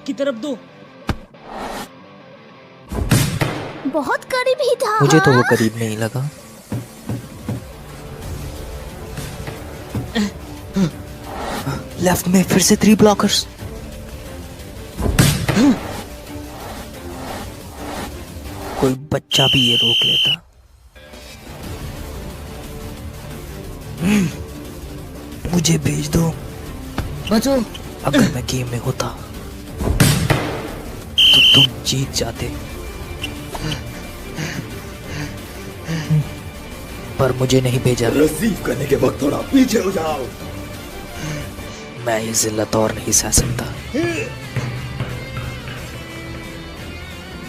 की तरफ दो। बहुत करीब ही था। मुझे तो वो करीब नहीं लगा। लेफ्ट में फिर से 3 ब्लॉकर्स। कोई बच्चा भी ये रोक लेता। मुझे भेज दो। बचो। अगर मैं गेम में होता तो तुम जीत जाते, पर मुझे नहीं भेजा। रिसीव करने के वक्त थोड़ा पीछे हो जाओ। मैं ये जिल्लत और नहीं सह सकता।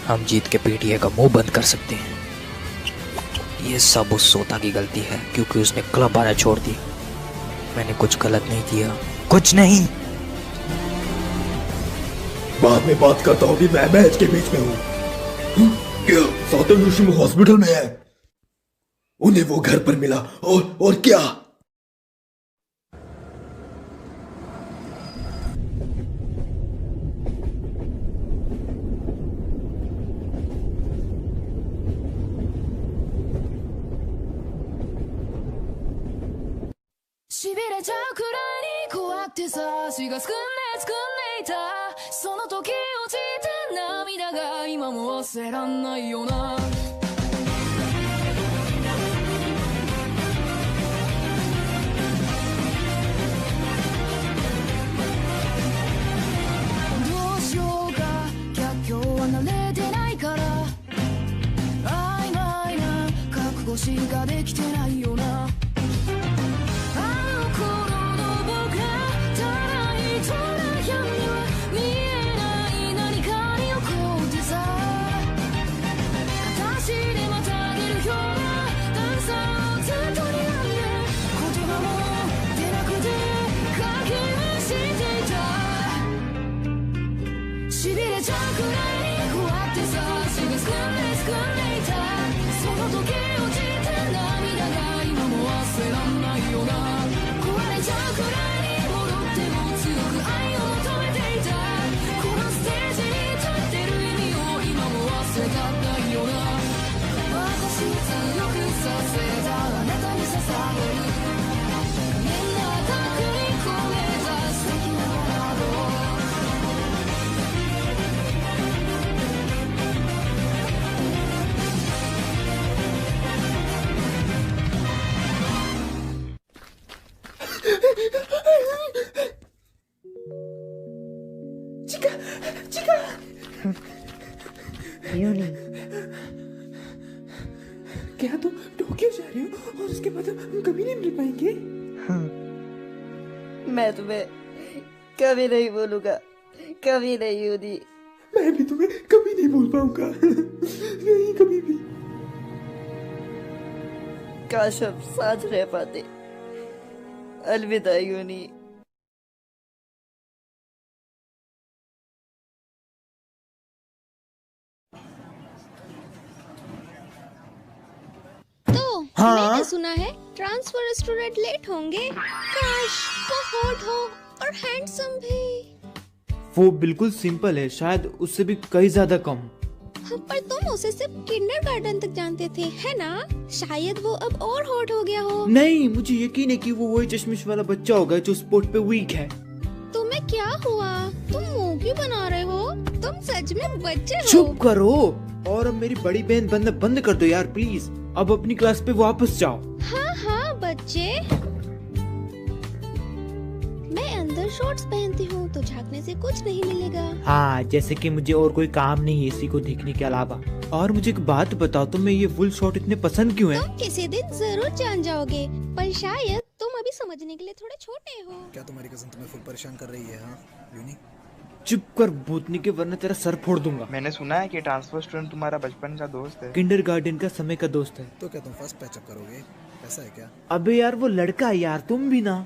हम जीत के पीटीए का मुंह बंद कर सकते हैं। ये सब उस सोता की गलती है क्योंकि उसने क्लब आना छोड़ दिया। मैंने कुछ गलत नहीं किया, कुछ नहीं। बाद में बात करता हूँ कि मैं मैच के बीच में हूँ। क्या सौतन ऋषि हॉस्पिटल में है? उन्हें वो घर पर मिला और क्या? क्या तुम टोक्यो जा रही हो और उसके बाद हम कभी नहीं मिल पाएंगे? मैं तुम्हें कभी नहीं भूलूंगा, कभी नहीं यूनी। मैं भी तुम्हें कभी नहीं भूल पाऊंगा। नहीं कभी भी। काश हम साथ रह पाते। अलविदा यूनी। मैंने सुना है ट्रांसफर स्टूडेंट लेट होंगे। काश वो हॉट हो और हैंडसम भी। वो बिल्कुल सिंपल है, शायद उससे भी कई ज्यादा कम। पर तुम उसे सिर्फ किंडरगार्टन तक जानते थे, है ना? शायद वो अब और हॉट हो गया हो। नहीं, मुझे यकीन है कि वो वही चश्मिश वाला बच्चा होगा जो स्पोर्ट पे वीक है। तुम्हें क्या हुआ? तुम मुंह क्यों बना रहे हो? तुम सच में बच्चे हो। चुप करो और अब मेरी बड़ी बहन बनना बंद कर दो यार प्लीज। अब अपनी क्लास पे वापस जाओ। हाँ हाँ बच्चे। मैं अंदर शॉर्ट्स पहनती हूँ तो झांकने से कुछ नहीं मिलेगा। हाँ, जैसे कि मुझे और कोई काम नहीं है इसी को देखने के अलावा। और मुझे एक बात बताओ, तुम्हें ये फुल शॉट इतने पसंद क्यों है? तुम किसी दिन जरूर जान जाओगे, पर शायद तुम अभी समझने के लिए थोड़े छोटे हो। क्या तुम्हारी कज़न तुम्हें फुल परेशान कर रही है? हाँ यूनी, चुप कर भूतनी के, वरना तेरा सर फोड़ दूंगा। मैंने सुना है कि ट्रांसफर स्टूडेंट तुम्हारा बचपन का दोस्त है। किंडरगार्टन का समय का दोस्त है। तो क्या तुम फर्स्ट पैचअप करोगे? ऐसा है क्या? अबे यार वो लड़का है यार, तुम भी ना।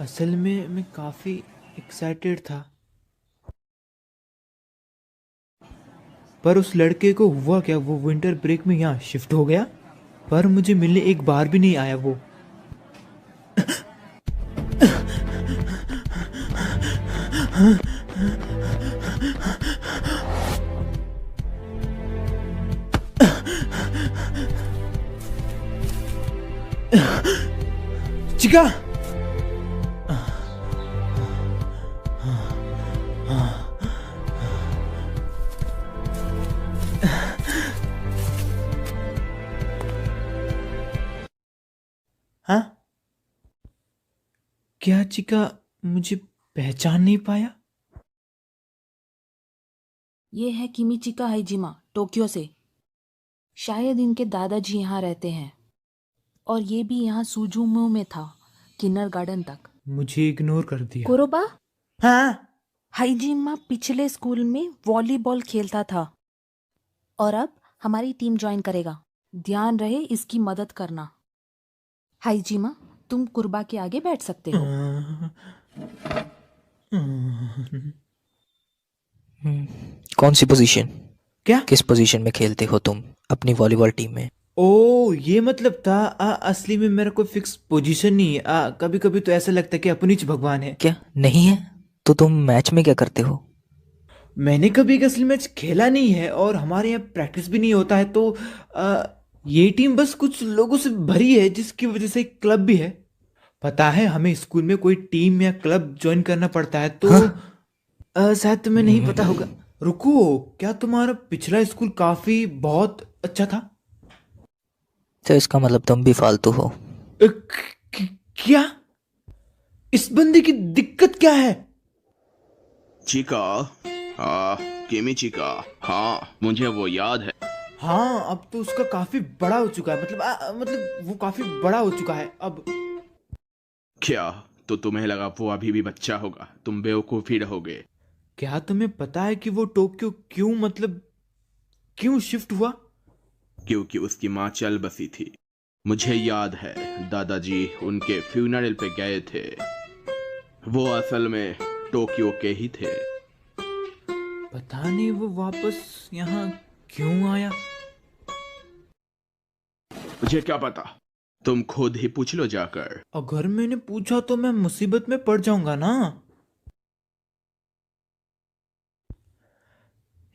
असल में मैं काफी एक्साइटेड था, पर उस लड़के को हुआ क्या, वो विंटर ब्रेक में यहाँ शिफ्ट हो गया, पर मुझे मिलने एक बार भी नहीं आया वो। चिका। हाँ, क्या चिका मुझे पहचान नहीं पाया? ये है किमिचिका हाइजिमा, टोक्यो से। शायद इनके दादाजी यहाँ रहते हैं, और ये भी यहाँ सुजुमो में था, किन्नर गार्डन तक। मुझे इग्नोर कर दिया। कुरोबा, हाँ, हाइजिमा पिछले स्कूल में वॉलीबॉल खेलता था और अब हमारी टीम ज्वाइन करेगा। ध्यान रहे इसकी मदद करना। हाइजिमा, तुम कुर्बा के आगे बैठ सकते हो। कौन सी पोजीशन? क्या? किस पोजीशन में खेलते हो तुम अपनी वॉलीबॉल टीम में? ओ, ये मतलब था। असली में मेरा कोई फिक्स पोजीशन नहीं है। कभी कभी तो ऐसा लगता है कि अपनी भगवान है। क्या नहीं है? तो तुम मैच में क्या करते हो? मैंने कभी एक असली मैच खेला नहीं है और हमारे यहाँ प्रैक्टिस भी नहीं होता है, तो ये टीम बस कुछ लोगों से भरी है, जिसकी वजह से एक क्लब भी है। पता है, हमें स्कूल में कोई टीम या क्लब ज्वाइन करना पड़ता है, तो शायद तुम्हें नहीं पता होगा। रुको, क्या तुम्हारा पिछला स्कूल काफी बहुत अच्छा था? तो इसका मतलब तुम भी फालतू हो। क्या? इस बंदे की दिक्कत क्या है? चिका, किमिचिका, हाँ मुझे वो याद है। हाँ, अब तो उसका काफी बड़ा हो चुका है। मतलब वो काफी बड़ा हो चुका है अब। क्या? तो तुम्हें लगा वो अभी भी बच्चा होगा? तुम बेवकूफी रहोगे। क्या तुम्हें पता है कि वो टोक्यो क्यों शिफ्ट हुआ? क्योंकि उसकी माँ चल बसी थी। मुझे याद है, दादाजी उनके फ्यूनरल पे गए थे। वो असल में टोक्यो के ही थे। पता नहीं वो वापस यहाँ क्यों आया। मुझे क्या पता, तुम खुद ही पूछ लो जाकर। अगर मैंने पूछा तो मैं मुसीबत में पड़ जाऊंगा ना।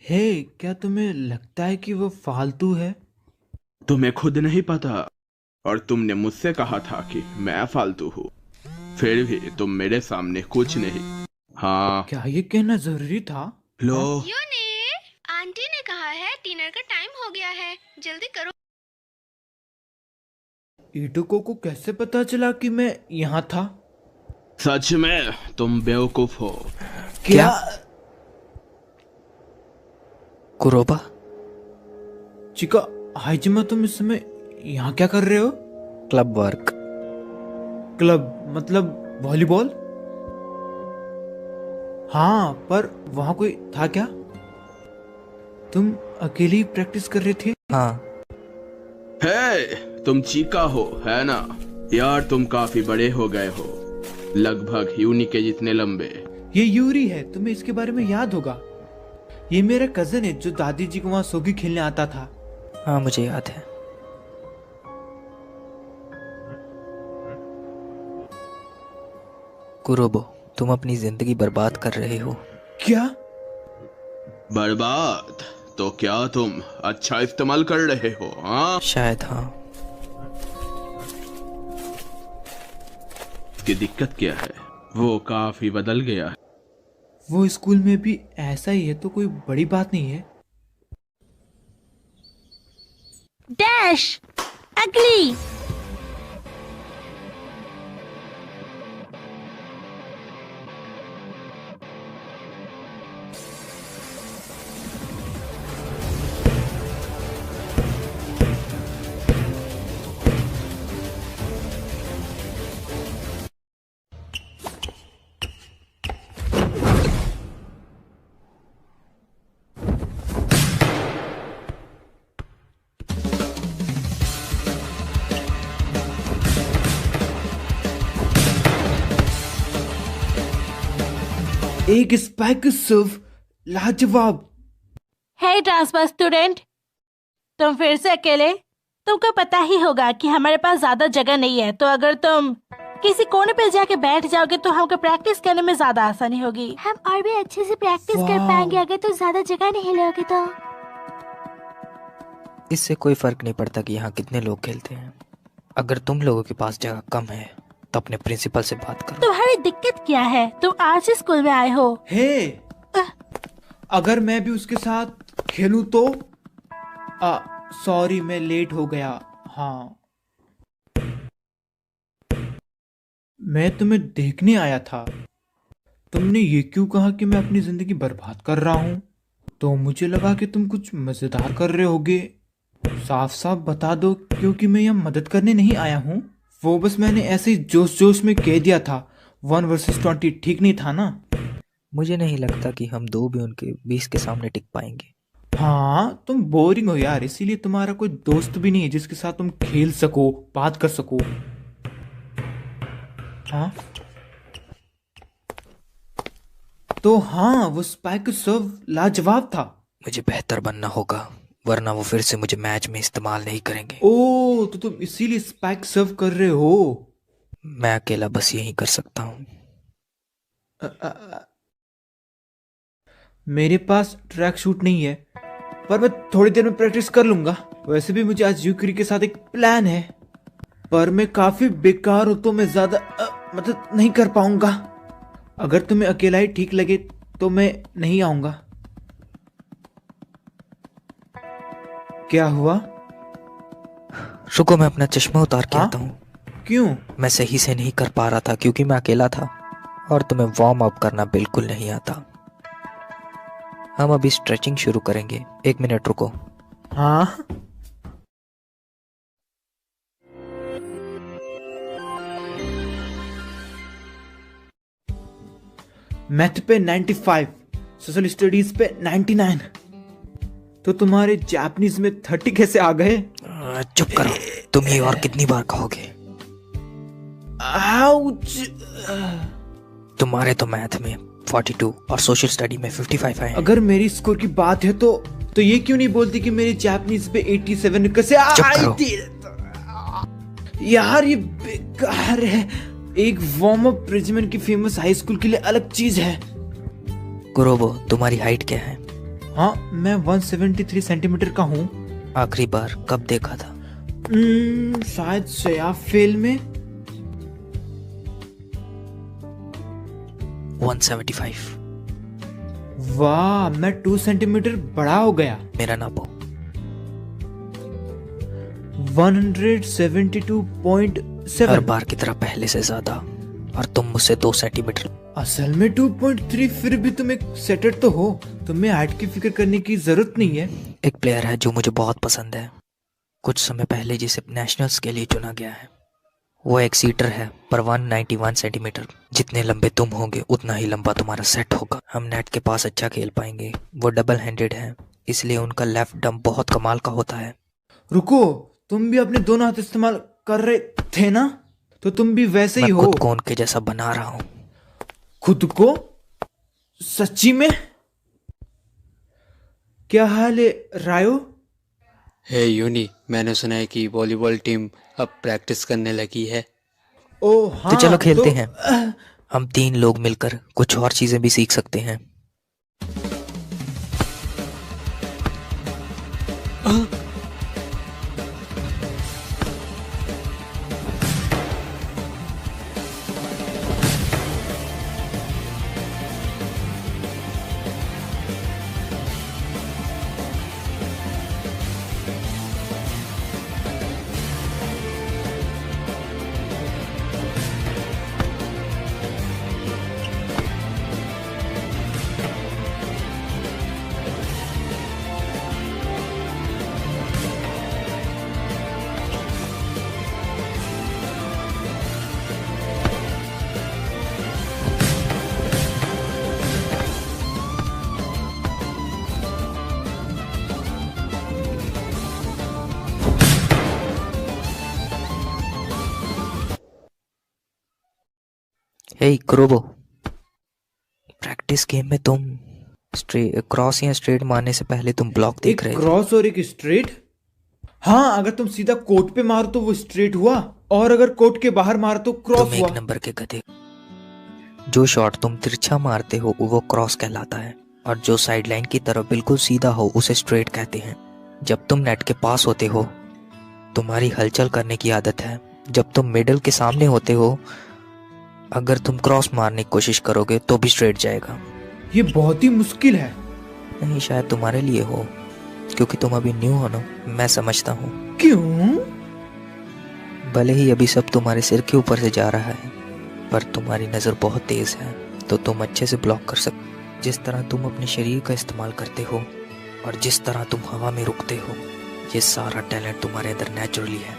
हे, क्या तुम्हें लगता है कि वो फालतू है? तुम्हें खुद नहीं पता, और तुमने मुझसे कहा था कि मैं फालतू हूँ, फिर भी तुम मेरे सामने कुछ नहीं। हाँ, क्या ये कहना जरूरी था? लो। आंटी ने कहा है डिनर का टाइम हो गया है, जल्दी करो। इटोको को कैसे पता चला कि मैं यहाँ था? सच में तुम बेवकूफ हो। क्या? कुरोबा, चिका, हाइजिमा, तुम इस समय यहाँ क्या कर रहे हो? Club work. क्लब मतलब वॉलीबॉल? हाँ, पर वहां कोई था क्या? तुम अकेले ही प्रैक्टिस कर रहे थे? हाँ। हे, तुम चीका हो, है ना? यार तुम काफी बड़े हो गए हो, लगभग यूनी के जितने लंबे। ये यूरी है, तुम्हें इसके बारे में याद होगा। ये मेरा कजन है जो दादी जी को वहां सोगी खेलने आता था। हाँ, मुझे याद है। कुरोबो, तुम अपनी जिंदगी बर्बाद कर रहे हो। क्या? बर्बाद? तो क्या तुम अच्छा इस्तेमाल कर रहे हो? हाँ, शायद। हाँ। इसकी दिक्कत क्या है? वो काफी बदल गया है। वो स्कूल में भी ऐसा ही है तो कोई बड़ी बात नहीं है। डैश अगली। एक स्पाइक सर्व, लाजवाब। हे ट्रांसफर स्टूडेंट, तुम फिर से अकेले? तुमको पता ही होगा कि हमारे पास ज्यादा जगह नहीं है, तो अगर तुम किसी कोने पे जाके बैठ जाओगे तो हमको प्रैक्टिस करने में ज्यादा आसानी होगी। हम और भी अच्छे से प्रैक्टिस कर पाएंगे अगर तो ज्यादा जगह नहीं लोगे तो। इससे कोई फर्क नहीं पड़ता कि यहाँ कितने लोग खेलते हैं। अगर तुम लोगों के पास जगह कम है तो अपने प्रिंसिपल से बात करो। तुम्हारी दिक्कत क्या है? तुम आज ही स्कूल में आए हो। हे, अगर मैं भी उसके साथ खेलूं तो? सॉरी, मैं लेट हो गया। हाँ, मैं तुम्हें देखने आया था। तुमने ये क्यों कहा कि मैं अपनी जिंदगी बर्बाद कर रहा हूँ? तो मुझे लगा कि तुम कुछ मजेदार कर रहे होगे। साफ साफ बता दो, क्योंकि मैं यहाँ मदद करने नहीं आया हूँ। वो बस मैंने ऐसे ही जोश जोश में कह दिया था। 1 वर्सेस 20 ठीक नहीं था ना? मुझे नहीं लगता कि हम दो भी उनके 20 के सामने टिक पाएंगे। हाँ, तुम बोरिंग हो यार, इसीलिए तुम्हारा कोई दोस्त भी नहीं है जिसके साथ तुम खेल सको, बात कर सको। हाँ तो हाँ, वो स्पाइक सर्व लाजवाब था। मुझे बेहतर बनना होगा, वरना वो फिर से मुझे मैच में इस्तेमाल नहीं करेंगे। ओ, तो तुम इसीलिए स्पाइक सर्व कर रहे हो? मैं अकेला बस यही कर सकता हूँ। मेरे पास ट्रैक शूट नहीं है, पर मैं थोड़ी देर में प्रैक्टिस कर लूंगा। वैसे भी मुझे आज यूक्री के साथ एक प्लान है, पर मैं काफी बेकार हूं तो मैं ज्यादा मदद नहीं कर पाऊंगा। अगर तुम्हें अकेला ही ठीक लगे तो मैं नहीं आऊंगा। क्या हुआ? रुको, मैं अपना चश्मा उतार के आता हूँ। क्यों? मैं सही से नहीं कर पा रहा था क्योंकि मैं अकेला था और तुम्हें वार्म अप करना बिल्कुल नहीं आता। हम अभी स्ट्रेचिंग शुरू करेंगे। 1 मिनट रुको। हाँ, मैथ पे 95, सोशल स्टडीज पे 99। तो तुम्हारे जापानीज में 30 कैसे आ गए? चुप करो, तुम ये और कितनी बार कहोगे? आउच! तुम्हारे तो मैथ में 42 और सोशल स्टडी में 55 आए। अगर मेरी स्कोर की बात है तो ये क्यों नहीं बोलती कि मेरी जापानीज पे 87 कैसे आई थी? यार, ये बेकार है। एक वार्म अप रेजिमेंट की फेमस हाई स्कूल के लिए अलग चीज है। कुरोबो, तुम्हारी हाइट क्या है? हाँ, मैं 173 सेंटीमीटर का हूँ। आखिरी बार कब देखा था? शायद सयाफ फेल में। 175। वाह, मैं 2 सेंटीमीटर बड़ा हो गया। मेरा नापो। 172.7। हर बार की तरह पहले से ज्यादा, और तुम मुझसे 2 सेंटीमीटर। असल में 2.3। फिर भी तुम एक सेटर तो हो, तुम्हें हाइट की फिक्र करने की जरूरत नहीं है। एक प्लेयर है जो मुझे बहुत पसंद है, कुछ समय पहले जिसे नेशनल्स के लिए चुना गया है। वो एक सीटर है, पर 191 सेंटीमीटर। जितने लंबे तुम होगे उतना ही लंबा तुम्हारा सेट होगा। हम नेट के पास अच्छा खेल पाएंगे। वो डबल हैंडेड है, इसलिए उनका लेफ्ट डंप बहुत कमाल का होता है। रुको, तुम भी अपने दोनों हाथ इस्तेमाल कर रहे थे ना? तो तुम भी वैसे ही हो। मैं खुद को उनके जैसा बना रहा हूँ। खुद को? सच्ची में? क्या हाल है रायो? हे यूनी, मैंने सुना है कि वॉलीबॉल टीम अब प्रैक्टिस करने लगी है। ओ हाँ, तो चलो खेलते हैं। हम 3 लोग मिलकर कुछ और चीजें भी सीख सकते हैं। हे कुरोबो, प्रैक्टिस गेम में तुम क्रॉस या स्ट्रेट मारने से पहले तुम ब्लॉक देख रहे थे। क्रॉस और एक स्ट्रेट? हाँ, अगर तुम सीधा कोर्ट पे मारो तो वो स्ट्रेट हुआ, और अगर कोर्ट के बाहर मारो तो क्रॉस तुम हुआ। 1 नंबर के गधे। जो शॉट तुम तिरछा मारते हो वो क्रॉस कहलाता है, और जो साइडलाइन की तरफ बिल्कुल सीधा हो उसे स्ट्रेट कहते हैं। जब तुम नेट के पास होते हो तुम्हारी हलचल करने की आदत है। जब तुम मिडल के सामने होते हो, अगर तुम क्रॉस मारने की कोशिश करोगे तो भी स्ट्रेट जाएगा। ये बहुत ही मुश्किल है। नहीं, शायद तुम्हारे लिए हो, क्योंकि तुम अभी न्यू हो ना। मैं समझता हूँ। क्यों? भले ही अभी सब तुम्हारे सिर के ऊपर से जा रहा है, पर तुम्हारी नज़र बहुत तेज़ है, तो तुम अच्छे से ब्लॉक कर सकते। जिस तरह तुम अपने शरीर का इस्तेमाल करते हो और जिस तरह तुम हवा में रुकते हो, ये सारा टैलेंट तुम्हारे अंदर नेचुरली है।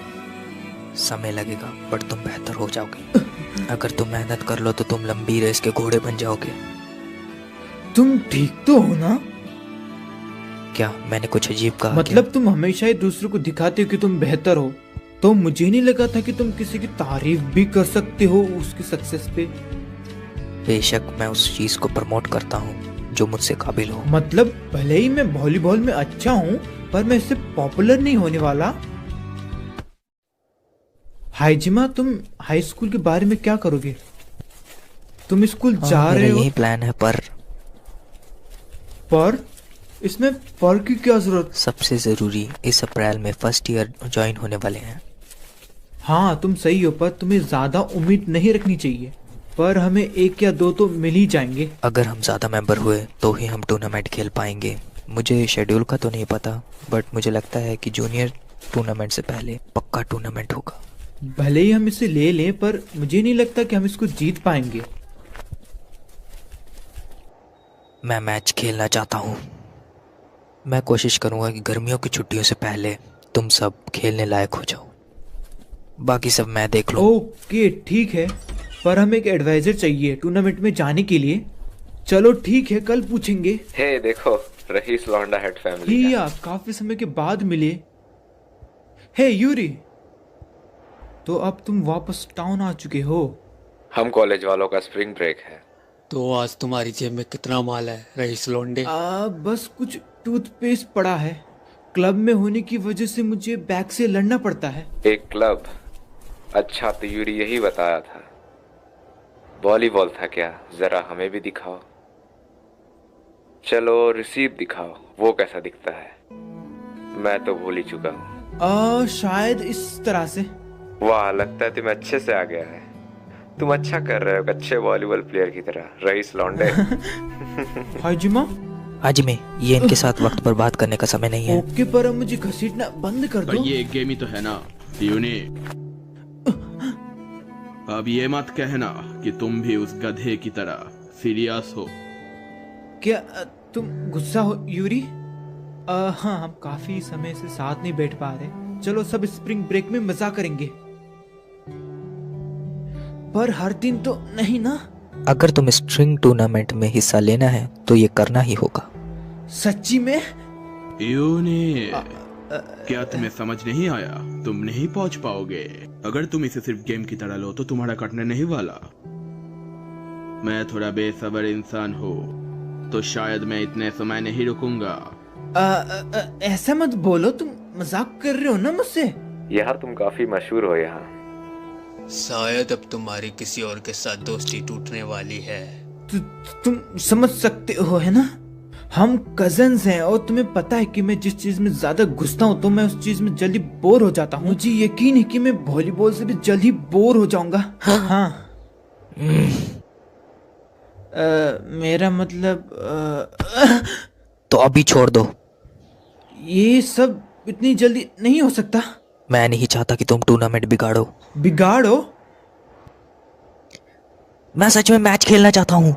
समय लगेगा, बट तुम बेहतर हो जाओगे। अगर तुम मेहनत कर लो तो तुम लंबी रेस के घोड़े बन जाओगे। तुम ठीक तो हो ना? क्या मैंने कुछ अजीब कहा? मतलब तुम हमेशा ही दूसरों को दिखाते हो कि तुम बेहतर हो, तो मुझे नहीं लगा था कि तुम किसी की तारीफ भी कर सकते हो उसकी सक्सेस पे। बेशक मैं उस चीज को प्रमोट करता हूँ जो मुझसे काबिल हो। मतलब भले ही मैं वॉलीबॉल में अच्छा हूँ, पर मैं इससे पॉपुलर नहीं होने वाला। हाइजिमा, तुम हाई स्कूल के बारे में क्या करोगे? तुम स्कूल जा रहे हो? यही प्लान है, पर इसमें पर की क्या जरूरत? सबसे जरूरी, इस अप्रैल में फर्स्ट ईयर ज्वाइन होने वाले हैं। हाँ तुम सही हो, पर तुम्हें ज्यादा उम्मीद नहीं रखनी चाहिए। पर हमें 1 या 2 तो मिल ही जाएंगे। अगर हम ज्यादा मेंबर हुए तो ही हम टूर्नामेंट खेल पाएंगे। मुझे शेड्यूल का तो नहीं पता, बट मुझे लगता है कि जूनियर टूर्नामेंट से पहले पक्का टूर्नामेंट होगा। भले ही हम इसे ले लें, पर मुझे नहीं लगता कि हम इसको जीत पाएंगे। मैं मैच खेलना चाहता हूँ। मैं कोशिश करूंगा कि गर्मियों की छुट्टियों से पहले तुम सब खेलने लायक हो जाओ। बाकी सब मैं देख लूं। ओके ठीक है, पर हमें एक एडवाइजर चाहिए टूर्नामेंट में जाने के लिए। चलो ठीक है, कल पूछेंगे। हे देखो, रईस लौंडा हेड फैमिली। हिया, काफी समय के बाद मिले। हे यूरी, तो अब तुम वापस टाउन आ चुके हो? हम कॉलेज वालों का स्प्रिंग ब्रेक है। तो आज तुम्हारी जेब में कितना माल है रईस लौंडे? बस कुछ टूथपेस्ट पड़ा है। क्लब में होने की वजह से मुझे बैग से लड़ना पड़ता है। एक क्लब? अच्छा, तो यूरी यही बताया था। वॉलीबॉल था क्या? जरा हमें भी दिखाओ। चलो रिसीव दिखाओ, वो कैसा दिखता है? मैं तो भूल ही चुका हूँ। शायद इस तरह से। वाह, लगता है तुम्हें अच्छे से आ गया है। तुम अच्छा कर रहे हो, अच्छे वॉलीबॉल प्लेयर की तरह, रईस लौंडे। हाजिमा, आज में ये इनके साथ वक्त पर बात करने का समय नहीं है। ओके, पर अब मुझे घसीटना बंद कर दो। ये एक गेम ही तो है ना यूनी। अब ये मत कहना कि तुम भी उस गधे की तरह सीरियस हो। क्या तुम गुस्सा हो यूरी? हाँ, हम काफी समय से साथ नहीं बैठ पा रहे। चलो सब स्प्रिंग ब्रेक में मजा करेंगे, पर हर दिन तो नहीं ना। अगर तुम स्ट्रिंग टूर्नामेंट में हिस्सा लेना है तो ये करना ही होगा। सच्ची में? यूनी, क्या तुम्हें समझ नहीं आया? तुम नहीं पहुंच पाओगे। अगर तुम इसे सिर्फ गेम की तरह लो तो तुम्हारा कटने नहीं वाला। मैं थोड़ा बेसब्र इंसान हूँ, तो शायद मैं इतने समय नहीं रुकूंगा। ऐसा मत बोलो, तुम मजाक कर रहे हो ना मुझसे? यार तुम काफी मशहूर हो यहाँ। शायद अब तुम्हारी किसी और के साथ दोस्ती टूटने वाली है। तुम समझ सकते हो, है ना? हम कजन्स हैं, और तुम्हें पता है कि मैं जिस चीज में ज्यादा घुसता हूँ तो मैं उस चीज में जल्दी बोर हो जाता हूँ। मुझे यकीन है कि मैं वॉलीबॉल से भी जल्दी बोर हो जाऊंगा। हाँ। मेरा मतलब तो अभी छोड़ दो। ये सब इतनी जल्दी नहीं हो सकता। मैं नहीं चाहता कि तुम टूर्नामेंट बिगाड़ो। बिगाड़ो? मैं सच में मैच खेलना चाहता हूँ।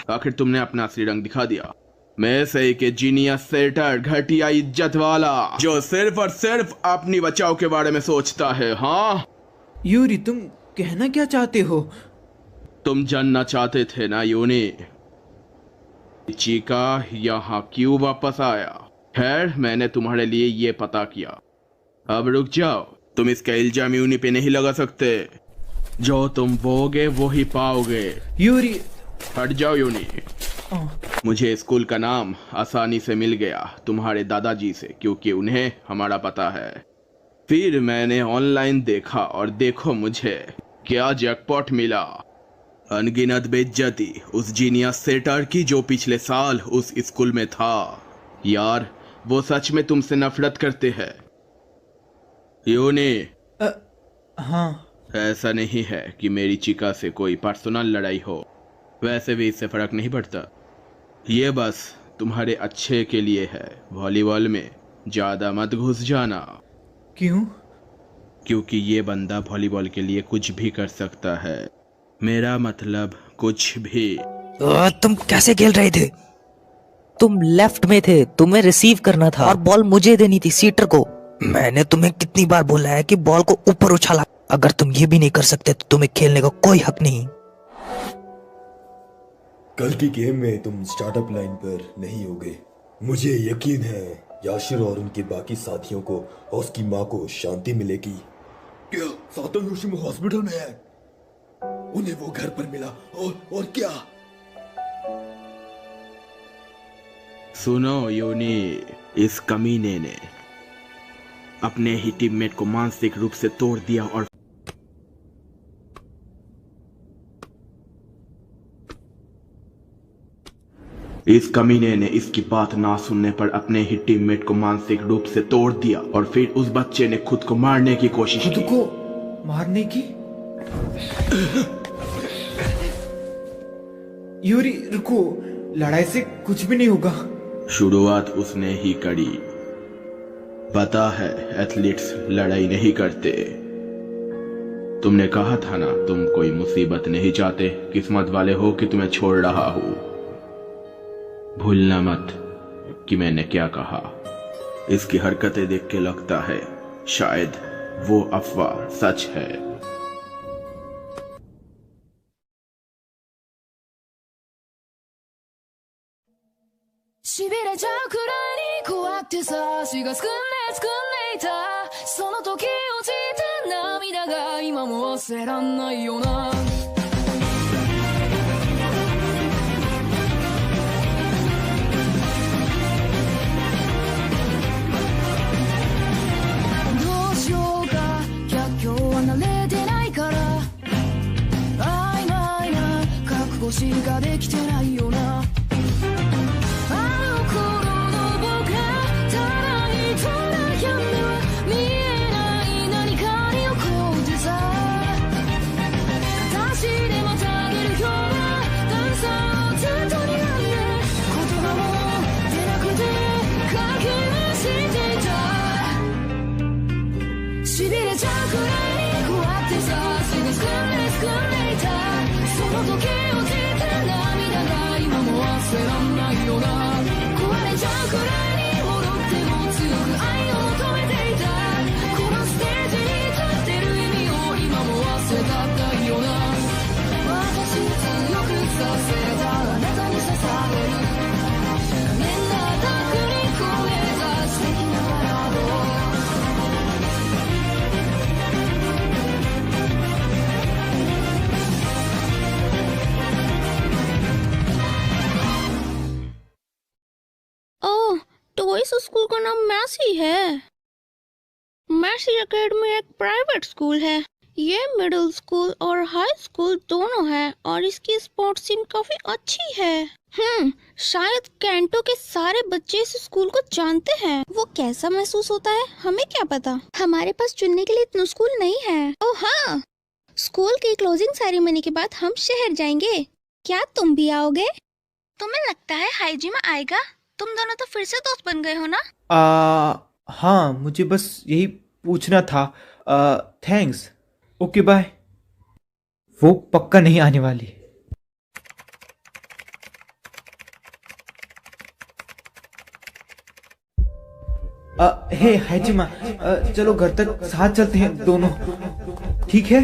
आखिर तुमने अपना असली रंग दिखा दिया। मैं सही के जीनियस सेटर, घटिया इज्जत वाला, जो सिर्फ और सिर्फ अपनी बचाव के बारे में सोचता है। हाँ यूरी, तुम कहना क्या चाहते हो? तुम जानना चाहते थे ना यूनी, चीका यहाँ क्यों वापस आया? खैर, मैंने तुम्हारे लिए ये पता किया। अब रुक जाओ, तुम इसका इल्जाम यूनी पे नहीं लगा सकते। जो तुम बोगे वो ही पाओगे। यूरी, हट जाओ यूनी। मुझे स्कूल का नाम आसानी से मिल गया तुम्हारे दादाजी से, क्योंकि उन्हें हमारा पता है। फिर मैंने ऑनलाइन देखा और देखो मुझे क्या जैकपॉट मिला। अनगिनत बेइज्जती उस जीनियस सेटर की जो पिछले साल उस स्कूल में था। यार, वो सच में तुमसे नफरत करते हैं। यूनी, हाँ। ऐसा नहीं है कि मेरी चिका से कोई पर्सनल लड़ाई हो, वैसे भी इससे फर्क नहीं पड़ता। ये बस तुम्हारे अच्छे के लिए है। वॉलीबॉल में ज्यादा मत घुस जाना। क्यों? क्योंकि ये बंदा वॉलीबॉल के लिए कुछ भी कर सकता है। मेरा मतलब कुछ भी। तुम कैसे खेल रहे थे? तुम लेफ्ट में थे, तुम्हें रिसीव करना था और बॉल मुझे देनी थी, सीटर को। मैंने तुम्हें कितनी बार बोला है कि बॉल को ऊपर उछाला। अगर तुम ये भी नहीं कर सकते तो तुम्हें खेलने का कोई हक नहीं। कल की गेम में तुम स्टार्टअप लाइन पर नहीं होगे। मुझे यकीन है याशिर और उनके बाकी साथियों को और उसकी माँ को शांति मिलेगी। क्या सातोशी हॉस्पिटल में है? उन्हें वो घर पर मिला और क्या? सुनो यूनी, इस कमीने ने अपने ही टीममेट को मानसिक रूप से तोड़ दिया और इस कमीने ने इसकी बात ना सुनने पर अपने ही टीममेट को मानसिक रूप से तोड़ दिया और फिर उस बच्चे ने खुद को मारने की कोशिश की। खुद को मारने की? यूरी रुको, लड़ाई से कुछ भी नहीं होगा। शुरुआत उसने ही करी। पता है एथलीट्स लड़ाई नहीं करते। तुमने कहा था ना तुम कोई मुसीबत नहीं चाहते, किस्मत वाले हो कि तुम्हें छोड़ रहा हूं। भूलना मत कि मैंने क्या कहा। इसकी हरकतें देख के लगता है शायद वो अफवाह सच है। इस स्कूल का नाम मैसी है। मैसी एकेडमी एक प्राइवेट स्कूल है। ये मिडिल स्कूल और हाई स्कूल दोनों है और इसकी स्पोर्ट्स टीम काफी अच्छी है। शायद कैंटो के सारे बच्चे इस स्कूल को जानते हैं। वो कैसा महसूस होता है हमें क्या पता। हमारे पास चुनने के लिए इतना स्कूल नहीं है। ओह हाँ, स्कूल की क्लोजिंग सेरेमनी के बाद हम शहर जाएंगे। क्या तुम भी आओगे? तुम्हें लगता है हाइजिमा आएगा? तुम दोनों तो फिर से दोस्त बन गए हो ना? हाँ, मुझे बस यही पूछना था। थैंक्स। Okay bye. वो पक्का नहीं आने वाली। हे हाइजिमा, चलो घर तक साथ चलते हैं दोनों, ठीक है?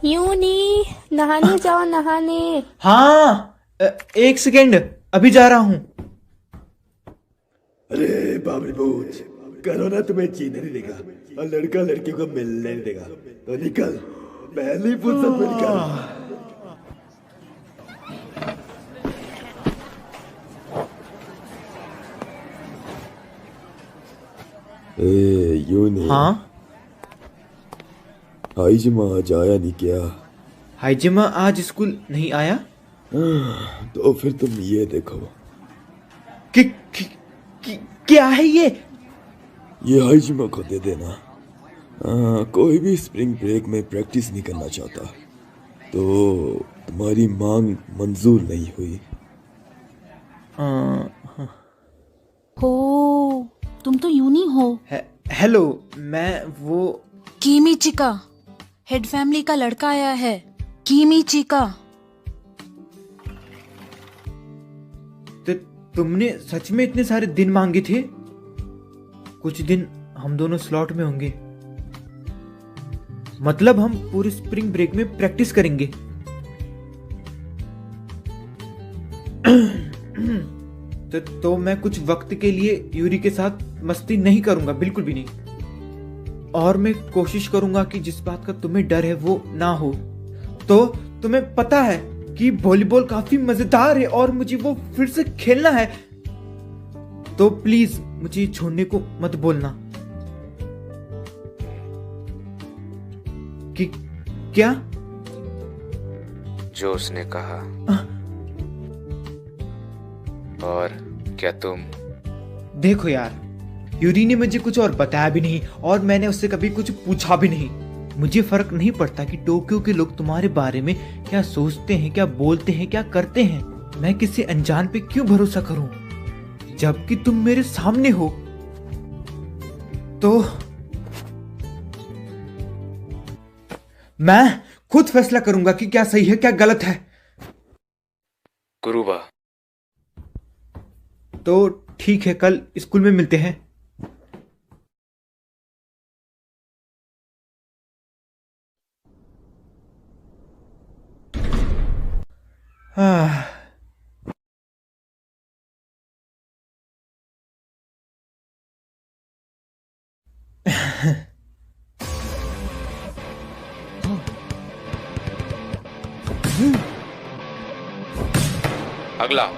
यूनी, नहाने जाओ नहाने। हाँ, एक सेकेंड, अभी जा रहा हूँ। अरे बाबरी बोझ, कोरोना तुम्हें जीने नहीं देगा और लड़का लड़कियों को मिलने नहीं देगा, तो निकल, पहली फुर्सत में निकल। यूनी। हाँ? हाइजिमा आज आया नहीं क्या? हाइजिमा आज स्कूल नहीं आया? तो फिर तुम ये देखो, कि, कि, कि, क्या है ये? हाइजिमा को दे देना। कोई भी स्प्रिंग ब्रेक में प्रैक्टिस नहीं करना चाहता, तो तुम्हारी मांग मंजूर नहीं हुई। हो, तुम तो यूनी हो। हेलो, मैं वो कीमिचिका, हेड फैमिली का लड़का आया है। कीमिचिका। तो तुमने सच में इतने सारे दिन मांगे थे? कुछ दिन हम दोनों स्लॉट में होंगे, मतलब हम पूरे स्प्रिंग ब्रेक में प्रैक्टिस करेंगे। तो मैं कुछ वक्त के लिए यूरी के साथ मस्ती नहीं करूंगा, बिल्कुल भी नहीं। और मैं कोशिश करूंगा कि जिस बात का तुम्हें डर है वो ना हो। तो तुम्हें पता है कि वॉलीबॉल काफी मजेदार है और मुझे वो फिर से खेलना है, तो प्लीज मुझे छोड़ने को मत बोलना। कि क्या? जो उसने कहा। और क्या तुम? देखो यार, यूरी ने मुझे कुछ और बताया भी नहीं और मैंने उससे कभी कुछ पूछा भी नहीं। मुझे फर्क नहीं पड़ता कि टोक्यो के लोग तुम्हारे बारे में क्या सोचते हैं, क्या बोलते हैं, क्या करते हैं। मैं किसी अनजान पे क्यों भरोसा करूं, जबकि तुम मेरे सामने हो। तो मैं खुद फैसला करूंगा कि क्या सही है, क्या गलत है। कुरुबा। तो ठीक है, कल स्कूल में मिलते हैं। अगला।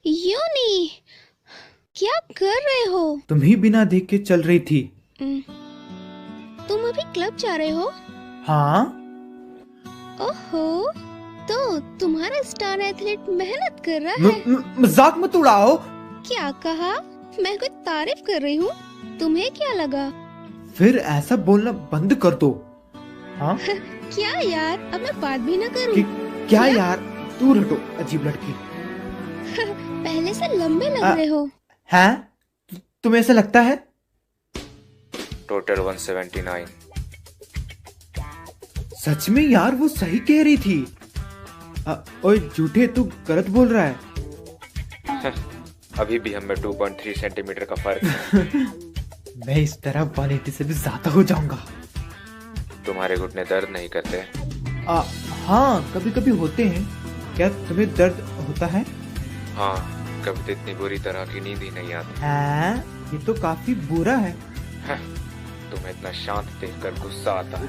यूनी, क्या कर रहे हो? तुम ही बिना देख के चल रही थी। तुम अभी क्लब जा रहे हो? हाँ। ओहो, तो तुम्हारा स्टार एथलीट मेहनत कर रहा है। मजाक मत उड़ाओ। क्या कहा? मैं कोई तारीफ कर रही हूँ, तुम्हें क्या लगा? फिर ऐसा बोलना बंद कर दो। हाँ? क्या यार, अब मैं बात भी ना करूँ? क्या यार, दूर हटो अजीब लड़की। पहले से लंबे लग रहे हो। हैं? तुम्हें ऐसा लगता है? टोटल 179। सच में यार, वो सही कह रही थी। ओए झूठे, तू गलत बोल रहा है। अभी भी हमें 2.3 सेंटीमीटर का फर्क है। मैं इस तरह 180 से भी ज्यादा हो जाऊंगा। तुम्हारे घुटने दर्द नहीं करते? हाँ, कभी कभी होते हैं। क्या तुम्हें दर्द होता है? हाँ, कभी तो इतनी बुरी तरह की नींद ही नहीं आती। ये तो काफी बुरा है। तुम्हें इतना शांत देखकर गुस्सा आता है।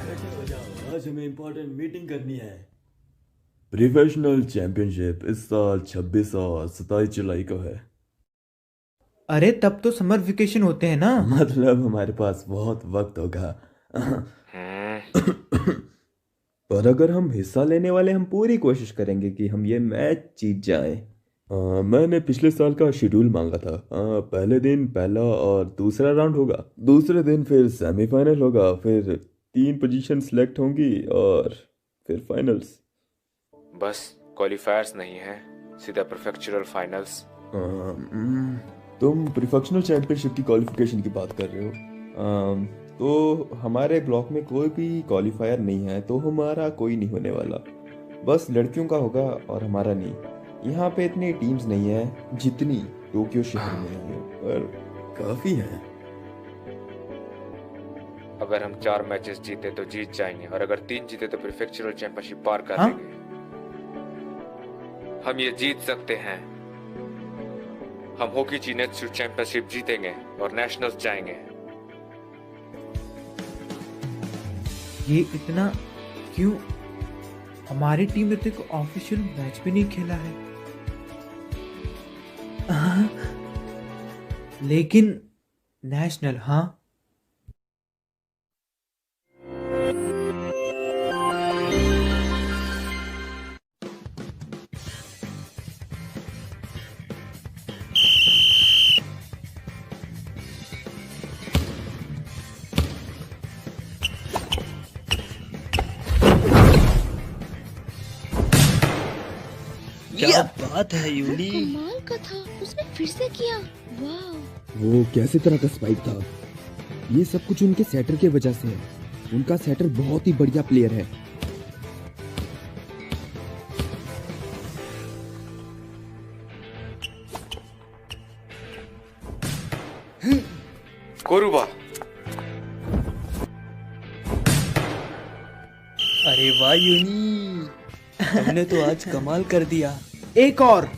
आज हमें इम्पोर्टेंट मीटिंग करनी है। प्रोफेशनल चैंपियनशिप इस साल 26 और 27 जुलाई को है। अरे तब तो समर वेकेशन होते हैं ना। मतलब हमारे पास बहुत वक्त होगा। पर अगर हम हिस्सा लेने वाले, हम पूरी कोशिश करेंगे कि हम ये मैच जीत जाएं। मैंने पिछले साल का शेड्यूल मांगा था। पहले दिन पहला और दूसरा राउंड होगा, दूसरे दिन फिर सेमीफाइनल होगा, फिर 3 पोजीशन सिलेक्ट होंगी और फिर फाइनल्स। बस क्वालिफायर्स नहीं है, सीधा प्रोफेक्चरल फाइनल्स। तुम प्रोफेशनल चैंपियनशिप की क्वालिफिकेशन की बात कर रहे हो। तो हमारे ब्लॉक में कोई भी क्वालिफायर नहीं है, तो हमारा कोई नहीं होने वाला। बस लड़कियों का होगा और हमारा नहीं। यहाँ पे इतनी टीम्स नहीं है जितनी टोक्यो शहर में है। और काफी हैं। अगर हम 4 मैचेस जीते तो जीत जाएंगे, और अगर 3 जीते तो प्रीफेक्चरल चैंपियनशिप पार कर हाँ? लेंगे। हम ये जीत सकते हैं। हम हॉकी जीनेत्सु चैंपियनशिप जीतेंगे और नेशनल्स जाएंगे। ये इतना क्यों? हमारी टीम ने तो एक ऑफिशियल मैच भी नहीं खेला है। हाँ, लेकिन नेशनल, हाँ। क्या बात है यूनी। कमाल का था, उसने फिर से किया। वाह। वो कैसे तरह का स्पाइक था? ये सब कुछ उनके सेटर के वजह से है। उनका सेटर बहुत ही बढ़िया प्लेयर है। कोरुबा। अरे वाह यूनी, हमने तो आज कमाल कर दिया। एक और।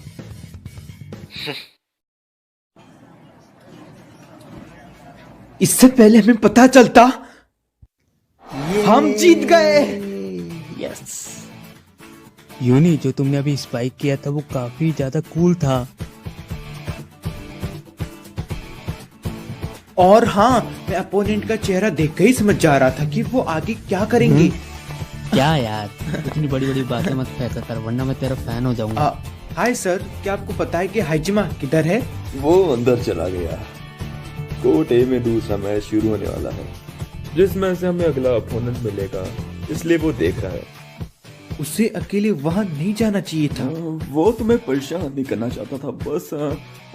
इससे पहले हमें पता चलता, हम जीत गए। यस। यूनी, जो तुमने अभी स्पाइक किया था वो काफी ज्यादा कूल था। और हाँ, मैं अपोनेंट का चेहरा देखकर ही समझ जा रहा था कि वो आगे क्या करेंगे। क्या यार, इतनी बड़ी बड़ी बातें मत फेंका कर, वरना मैं तेरा फैन हो जाऊंगा। हाय सर, क्या आपको पता है कि हाइजिमा किधर है? वो अंदर चला गया। कोर्ट ए में दूसरा मैच शुरू होने वाला है, जिसमें से हमें अगला अपोनेंट मिलेगा, इसलिए वो देख रहा है। उसे अकेले वहां नहीं जाना चाहिए था। वो तुम्हें परेशान नहीं करना चाहता था, बस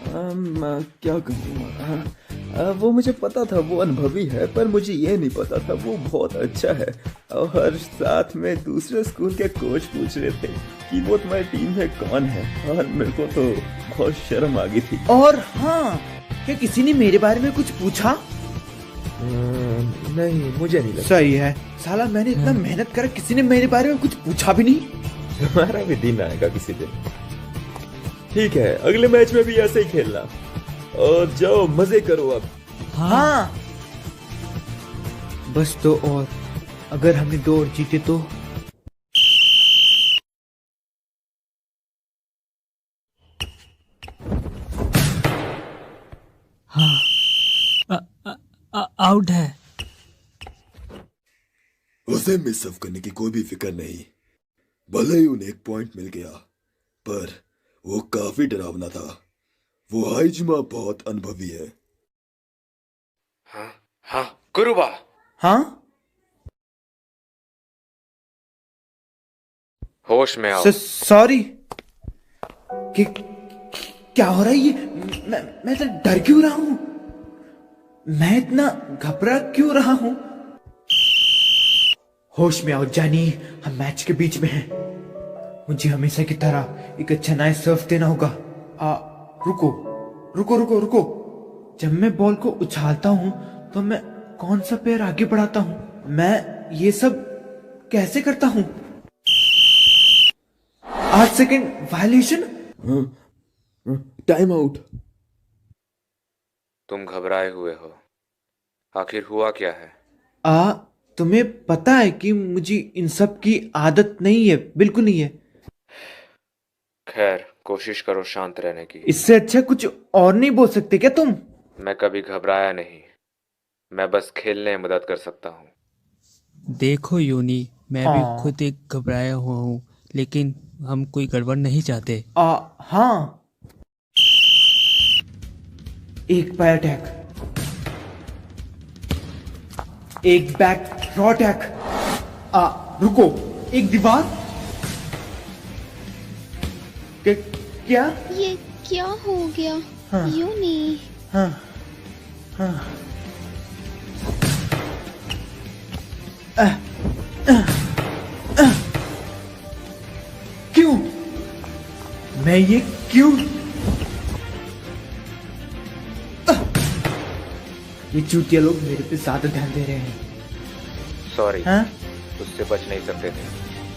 क्या कहूँ, वो मुझे पता था वो अनुभवी है, पर मुझे ये नहीं पता था वो बहुत अच्छा है। और साथ में दूसरे स्कूल के कोच पूछ रहे थे कि वो तुम्हारी टीम में कौन है, और मेरे को तो बहुत शर्म आ गई थी। और हाँ, क्या किसी ने मेरे बारे में कुछ पूछा? नहीं, मुझे नहीं लगता। सही है, साला मैंने इतना मेहनत करा, किसी ने मेरे बारे में कुछ पूछा भी नहीं। तुम्हारा भी दिन आएगा किसी दिन। ठीक है, अगले मैच में भी ऐसे ही खेलना, और जाओ मजे करो अब। हाँ। बस 2 और, अगर हमने 2 और जीते तो। हाँ, आउट है। उसे मिस ऑफ करने की कोई भी फिक्र नहीं। भले ही उन्हें 1 पॉइंट मिल गया, पर वो काफी डरावना था। वो हाइजिमा बहुत अनुभवी है। हाँ कुरुबा। हाँ, होश में आओ। सॉरी। क्या हो रहा है ये? मैं तो डर क्यों रहा हूँ? मैं इतना घबरा क्यों रहा हूँ? होश में आओ जानी, हम मैच के बीच में हैं। मुझे हमेशा की तरह एक अच्छा नया सर्व देना होगा। रुको रुको रुको रुको। जब मैं बॉल को उछालता हूँ तो मैं कौन सा पैर आगे बढ़ाता हूँ? मैं ये सब कैसे करता हूँ? 8 सेकंड वायलेशन। Time out. तुम घबराए हुए हो, आखिर हुआ क्या है? तुम्हें पता है कि मुझे इन सब की आदत नहीं है, बिल्कुल नहीं है। खैर, कोशिश करो शांत रहने की। इससे अच्छा कुछ और नहीं बोल सकते क्या तुम? मैं कभी घबराया नहीं, मैं बस खेलने में मदद कर सकता हूँ। देखो यूनी, मैं भी खुद एक घबराया हुआ हूँ, लेकिन हम कोई गड़बड़ नहीं चाहते। हाँ, एक पायर अटैक, एक बैक रॉ अटैक। रुको, एक दीवार। क्या? ये क्या हो गया? हाँ, यूनी। हाँ, हाँ। क्यों? मैं ये क्यों? ये चूतिया लोग मेरे पे ज्यादा ध्यान दे रहे हैं। सॉरी, हाँ? उससे बच नहीं सकते थे।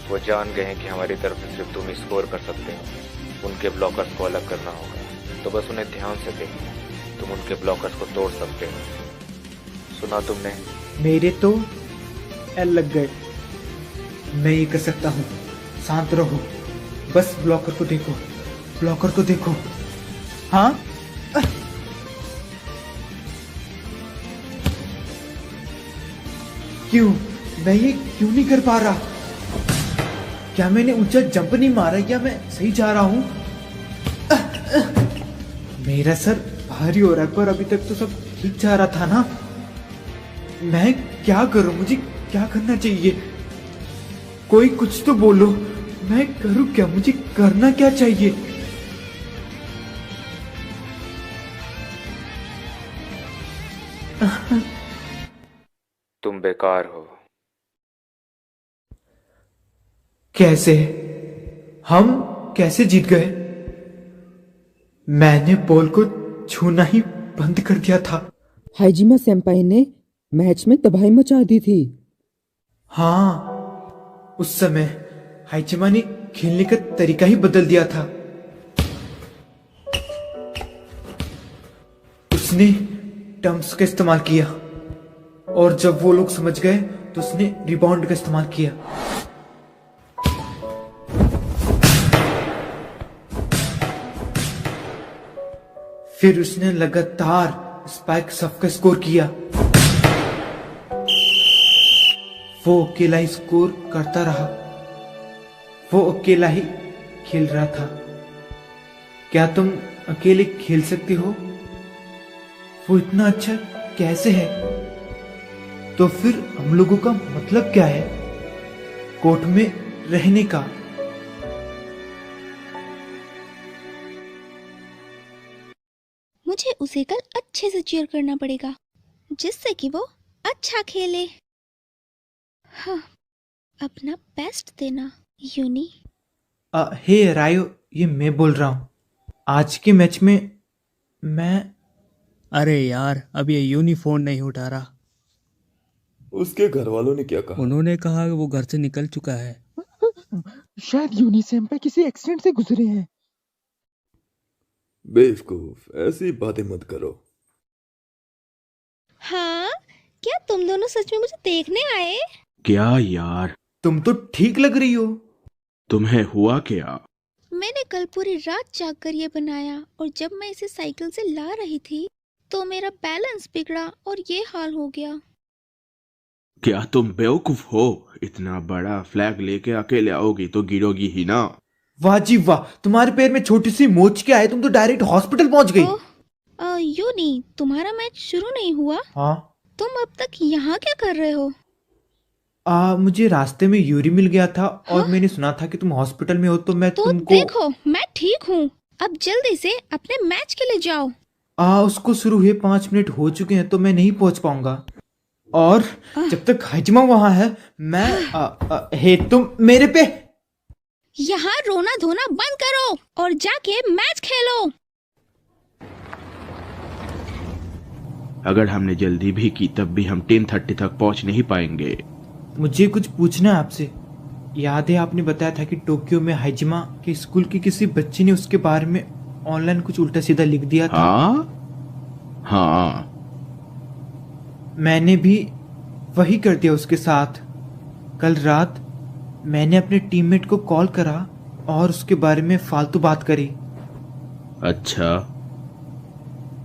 वो जान गए हैं कि हमारी तरफ से सिर्फ तुम ही स्कोर कर सकते हो। उनके ब्लॉकर्स को अलग करना होगा, तो बस उन्हें ध्यान से देखो। तुम उनके ब्लॉकर्स को तोड़ सकते हो। सुना तुमने? मेरे तो एल लग गए। मैं ये कर सकता हूँ। शांत रहो, बस ब्लॉकर को देखो, ब्लॉकर को देखो। हाँ, क्यों मैं ये क्यों नहीं कर पा रहा? क्या मैंने ऊंचा जंप नहीं मारा या मैं सही जा रहा हूँ? मेरा सर भारी हो रहा है, पर अभी तक तो सब ठीक जा रहा था ना। मैं क्या करूं? मुझे क्या करना चाहिए? कोई कुछ तो बोलो, मैं करूं क्या? मुझे करना क्या चाहिए? तुम बेकार हो। कैसे? हम कैसे जीत गए? मैंने बॉल को छूना ही बंद कर दिया था। हाइजिमा सेंपाई ने मैच में तबाही मचा दी थी। हाँ, उस समय हाइजिमा ने खेलने का तरीका ही बदल दिया था। उसने टर्म्स का इस्तेमाल किया, और जब वो लोग समझ गए तो उसने रिबाउंड का इस्तेमाल किया। फिर उसने लगातार स्पाइक सबका स्कोर किया। वो अकेला ही स्कोर करता रहा। वो अकेला ही खेल रहा था। क्या तुम अकेले खेल सकते हो? वो इतना अच्छा कैसे है? तो फिर हम लोगों का मतलब क्या है कोर्ट में रहने का? मुझे उसे कल अच्छे से चीयर करना पड़ेगा, जिससे कि वो अच्छा खेले। हाँ, अपना बेस्ट देना यूनी। हे रायो, ये मैं बोल रहा हूँ। आज के मैच में मैं... अरे यार, अब ये यूनिफॉर्म नहीं उठा रहा। उसके घर वालों ने क्या कहा? उन्होंने कहा कि वो घर से निकल चुका है। शायद यूनी सेंपाई किसी एक्सीडेंट से गुजरे हैं। बेवकूफ, ऐसी बातें मत करो। हाँ, क्या तुम दोनों सच में मुझे देखने आए? क्या यार, तुम तो ठीक लग रही हो। तुम्हें हुआ क्या? मैंने कल पूरी रात जागकर ये बनाया, और जब मैं इसे साइकिल से ला रही थी तो मेरा बैलेंस बिगड़ा और ये हाल हो गया। क्या तुम बेवकूफ हो? इतना बड़ा फ्लैग लेके अकेले आओगी तो गिरोगी ही ना। वाह जी वाह, तुम्हारे पैर में छोटी सी मोच क्या है? तुम तो डायरेक्ट हॉस्पिटल पहुंच गई। यूनी, तुम्हारा मैच शुरू नहीं हुआ? हाँ। तुम अब तक यहाँ क्या कर रहे हो? मुझे रास्ते में यूरी मिल गया था। हाँ? और मैंने सुना था कि तुम हॉस्पिटल में हो, तो मैं तुमको... देखो, मैं ठीक हूँ। अब जल्दी से अपने मैच के लिए जाओ। उसको शुरू हुए 5 मिनट हो चुके हैं, तो मैं नहीं पहुंच पाऊंगा। और जब तक हाइजिमा वहां है, मैं हे तुम मेरे पे... यहाँ रोना धोना बंद करो और जाके मैच खेलो। अगर हमने जल्दी भी की तब भी हम 10:30 तक पहुंच नहीं पाएंगे। मुझे कुछ पूछना है आपसे। याद है आपने बताया था कि टोक्यो में हाइजिमा के स्कूल के किसी बच्चे ने उसके बारे में ऑनलाइन कुछ उल्टा सीधा लिख दिया था? हाँ। मैंने भी वही कर दिया उसके साथ। कल रात मैंने अपने टीममेट को कॉल करा और उसके बारे में फालतू बात करी। अच्छा।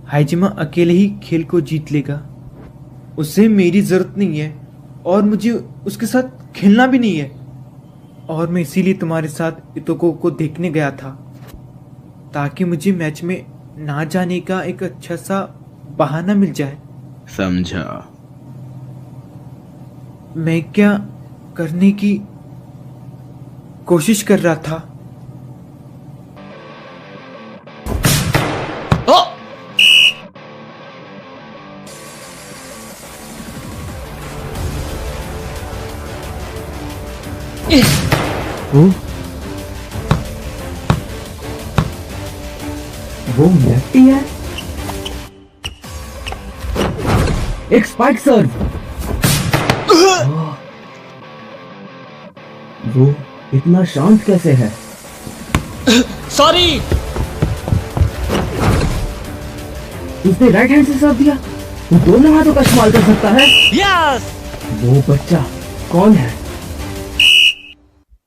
हाइजिमा अकेले ही खेल को जीत लेगा। उसे मेरी जरूरत नहीं है और मुझे उसके साथ खेलना भी नहीं है। और मैं इसीलिए तुम्हारे साथ इतोको को देखने गया था, ताकि मुझे मैच में ना जाने का एक अच्छा सा बहाना मिल जाए। समझा। मैं क्या करने की कोशिश कर रहा था? वो मिलती है। एक स्पाइक सर्व। वो इतना शांत कैसे है? सॉरी। उसने राइट हैंड से सर्व दिया। वो दोनों हाथों का इस्तेमाल कर सकता है। यस। वो बच्चा कौन है?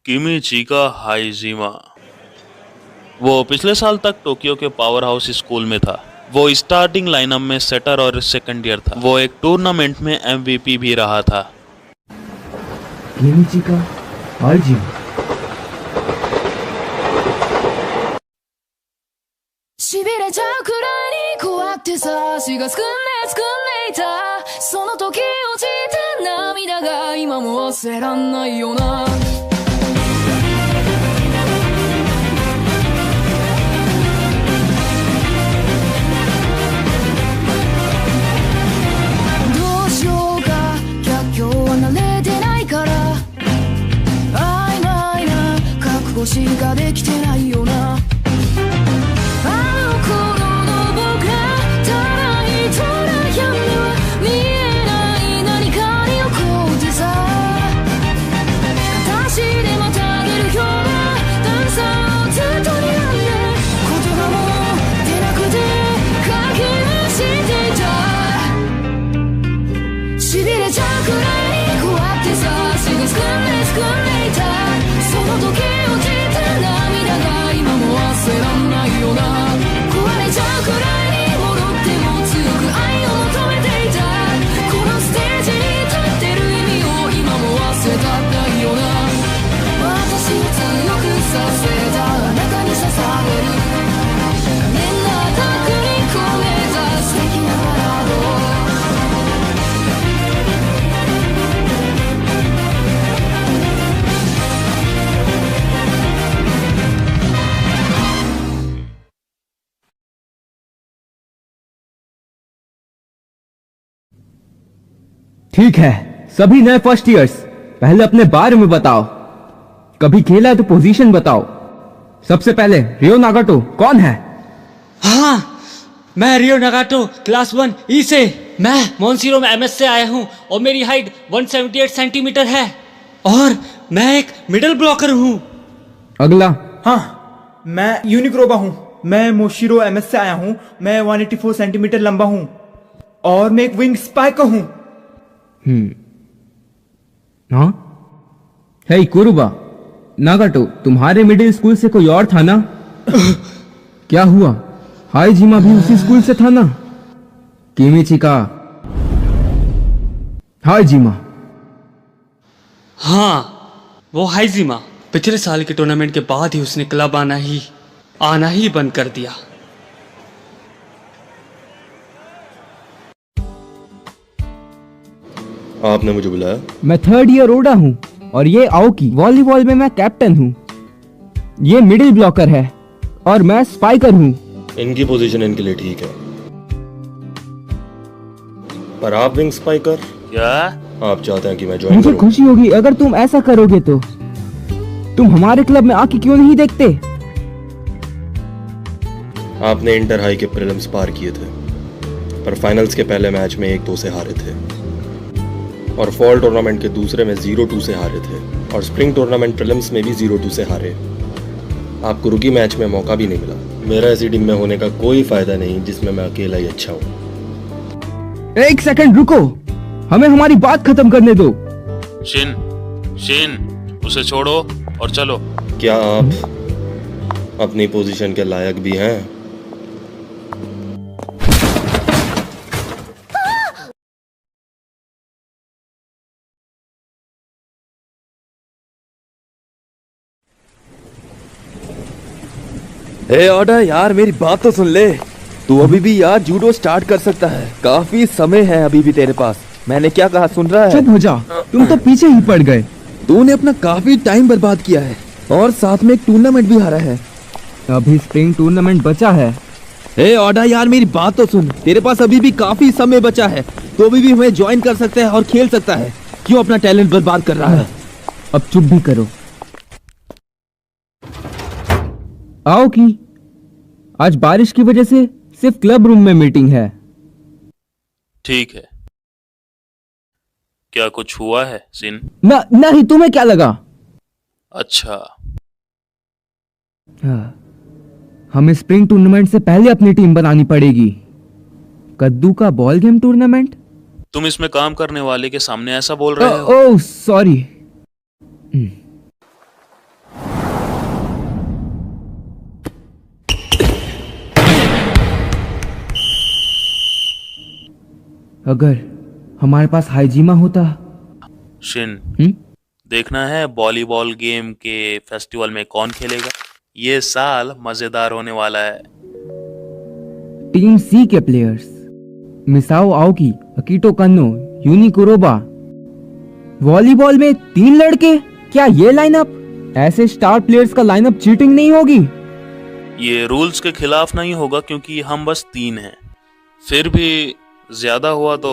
किमिचिका हाइजिमा। वो पिछले साल तक टोक्यो के पावर हाउस स्कूल में था। वो स्टार्टिंग लाइनअप में सेटर और सेकंड ईयर था। वो एक टूर्नामेंट में एमवीपी भी रहा था। किमिचिका हाइजिमा। しびれちゃうくらいに怖くてさ、足がすくんでいた。その時落ちた涙が今も忘れらんないよな。どうしようか、逆境は慣れてないから。曖昧な覚悟しかできてないよな。ठीक है, सभी नए फर्स्ट ईयर्स पहले अपने बारे में बताओ। कभी खेला है तो पोजीशन बताओ। सबसे पहले रियो नागाटो कौन है? हाँ, मैं रियो नागाटो क्लास 1 ई से। मैं मोन्सिरो में एमएस से आया हूँ और मेरी हाइट 178 सेंटीमीटर है और मैं एक मिडिल ब्लॉकर हूँ। अगला। हाँ, मैं यूनिक्रोबा हूँ। मैं मोशिरो एमएस से आया हूँ। मैं 184 सेंटीमीटर लंबा हूँ और मैं एक विंग स्पाइकर हूँ। हाँ, हे कुरुबा, नागाटो तुम्हारे मिडिल स्कूल से कोई और था ना? क्या हुआ? हाइजिमा भी उसी स्कूल से था ना? किमिचिका हाइजिमा। हाँ, वो हाइजिमा। पिछले साल के टूर्नामेंट के बाद ही उसने क्लब आना ही बंद कर दिया। आपने मुझे बुलाया? मैं थर्ड ईयर ओडा हूँ और ये आओकी। वॉलीबॉल में मैं कैप्टन हूँ। ये मिडिल ब्लॉकर है और मैं स्पाइकर हूँ। इनकी पोजीशन इनके लिए ठीक है, पर आप विंग स्पाइकर? क्या आप चाहते हैं कि मैं ज्वाइन मुझे करूं? खुशी होगी अगर तुम ऐसा करोगे तो। तुम हमारे क्लब में आके क्यों नहीं देखते? आपने इंटर हाई के प्रीलिम्स पार किए थे, पर फाइनल्स के पहले मैच में 1-2 से हारे थे और फॉल टूर्नामेंट के दूसरे में 0-2 से हारे थे और स्प्रिंग टूर्नामेंट प्रीलिम्स में भी 0-2 से हारे। आपको रुकी मैच में मौका भी नहीं मिला। मेरा ऐसी टीम में होने का कोई फायदा नहीं जिसमें मैं अकेला ही अच्छा हूँ। एक सेकंड रुको, हमें हमारी बात खत्म करने दो। शिन, उसे छोड़ो और चलो। क्या आप अपनी पोजीशन के लायक भी हैं? हे ऑर्डर यार, मेरी बात तो सुन ले। तू अभी भी यार जूडो स्टार्ट कर सकता है। काफी समय है अभी भी तेरे पास। मैंने क्या कहा सुन रहा है? चुप हो जा, तुम तो पीछे ही पड़ गए। तूने अपना काफी टाइम बर्बाद किया है और साथ में एक टूर्नामेंट भी हारा है। अभी स्प्रिंग टूर्नामेंट बचा है। हे ऑर्डर यार, मेरी बात तो सुन। तेरे पास अभी भी काफी समय बचा है, तो अभी भी हमें ज्वाइन कर सकता है और खेल सकता है। क्यों अपना टैलेंट बर्बाद कर रहा है? अब चुप भी करो। आओ कि आज बारिश की वजह से सिर्फ क्लब रूम में मीटिंग है। ठीक है। क्या कुछ हुआ है सिन? नहीं, तुम्हें क्या लगा? अच्छा, हमें स्प्रिंग टूर्नामेंट से पहले अपनी टीम बनानी पड़ेगी। कद्दू का बॉल गेम टूर्नामेंट? तुम इसमें काम करने वाले के सामने ऐसा बोल रहे हो? Oh sorry. अगर हमारे पास हाइजीमा होता। शिन, देखना है वॉलीबॉल गेम के फेस्टिवल में कौन खेलेगा। ये साल मजेदार होने वाला है। टीम सी के प्लेयर्स मिसाओ आओकी, अकीटो कन्नो, यूनी कुरोबा। वॉलीबॉल में 3 लड़के? क्या ये लाइनअप? ऐसे स्टार प्लेयर्स का लाइनअप चीटिंग नहीं होगी? ये रूल्स के खिलाफ नहीं होगा क्योंकि हम बस 3 हैं। फिर भी ज्यादा हुआ तो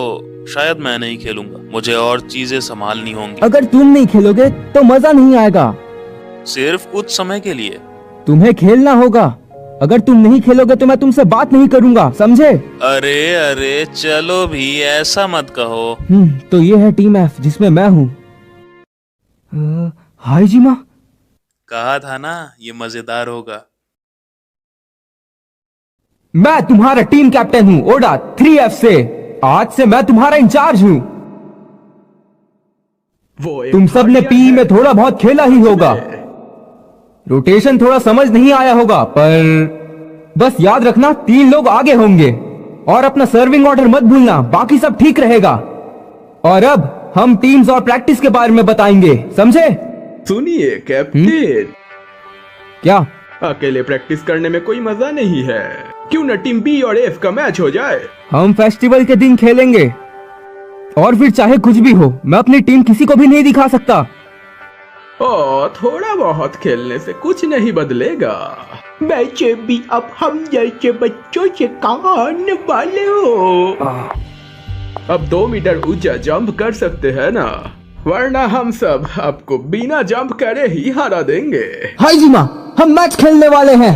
शायद मैं नहीं खेलूंगा, मुझे और चीजें संभालनी होंगी। अगर तुम नहीं खेलोगे तो मजा नहीं आएगा। सिर्फ कुछ समय के लिए। तुम्हें खेलना होगा। अगर तुम नहीं खेलोगे तो मैं तुमसे बात नहीं करूंगा, समझे? अरे अरे चलो भी, ऐसा मत कहो। तो ये है टीम एफ जिसमें मैं हूँ। हाइजीमा, कहा था ना ये मजेदार होगा। मैं तुम्हारा टीम कैप्टन हूँ ओडा 3F से। आज से मैं तुम्हारा इंचार्ज हूँ। तुम सब ने पीई में थोड़ा बहुत खेला ही होगा। रोटेशन थोड़ा समझ नहीं आया होगा, पर बस याद रखना 3 लोग आगे होंगे। और अपना सर्विंग ऑर्डर मत भूलना, बाकी सब ठीक रहेगा। और अब हम टीम्स और प्रैक्टिस के बारे में बताएंगे, समझे? सुनिए कैप्टन, क्या अकेले प्रैक्टिस करने में कोई मजा नहीं है। क्यों न टीम बी और एफ का मैच हो जाए। हम फेस्टिवल के दिन खेलेंगे और फिर चाहे कुछ भी हो, मैं अपनी टीम किसी को भी नहीं दिखा सकता। थोड़ा बहुत खेलने से कुछ नहीं बदलेगा। वैसे भी अब हम जैसे बच्चों से कहाँ आने वाले हो। अब 2 मीटर ऊंचा जंप कर सकते हैं ना, वरना हम सब आपको बिना जंप करे ही हरा देंगे। हाइजीमा, हम मैच खेलने वाले हैं।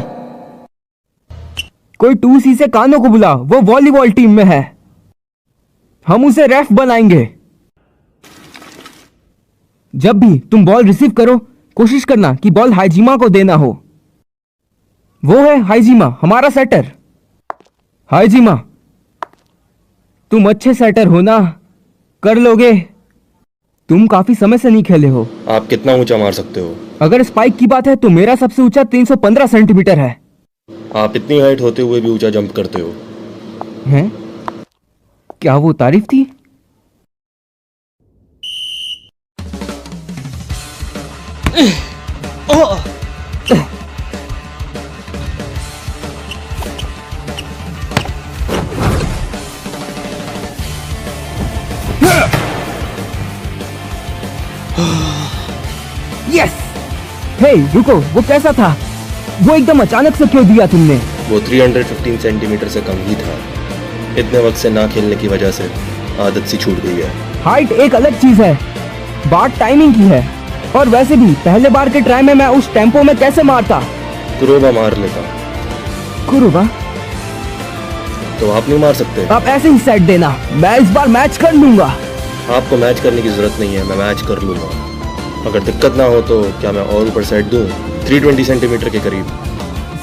कोई 2C से कानो को बुला, वो वॉलीबॉल टीम में है। हम उसे रेफ बनाएंगे। जब भी तुम बॉल रिसीव करो, कोशिश करना कि बॉल हाइजीमा को देना हो। वो है हाइजीमा, हमारा सेटर। हाइजीमा, तुम अच्छे सेटर हो ना? कर लोगे? तुम काफी समय से नहीं खेले हो। आप कितना ऊंचा मार सकते हो? अगर स्पाइक की बात है तो मेरा सबसे ऊंचा 315 सेंटीमीटर है। आप इतनी हाइट होते हुए भी ऊंचा जंप करते हो। हैं? क्या वो तारीफ थी? यस! हे, रुको, वो कैसा था? वो एकदम अचानक से क्यों दिया तुमने? वो 315 सेंटीमीटर से कम ही था। इतने वक्त से ना खेलने की वजह से आदत सी छूट गई है। हाइट एक अलग चीज है, बात टाइमिंग की है। और वैसे भी पहले बार के ट्राई में मैं उस टेम्पो में कैसे मारता? कुरोबा मार लेता। कुरोबा? तो आप नहीं मार सकते? आप ऐसे ही सेट देना, मैं इस बार मैच कर लूंगा। आपको मैच करने की जरूरत नहीं है, मैं मैच कर लूंगा। अगर दिक्कत ना हो तो क्या मैं और ऊपर सेट दूं? 320 सेंटीमीटर के करीब।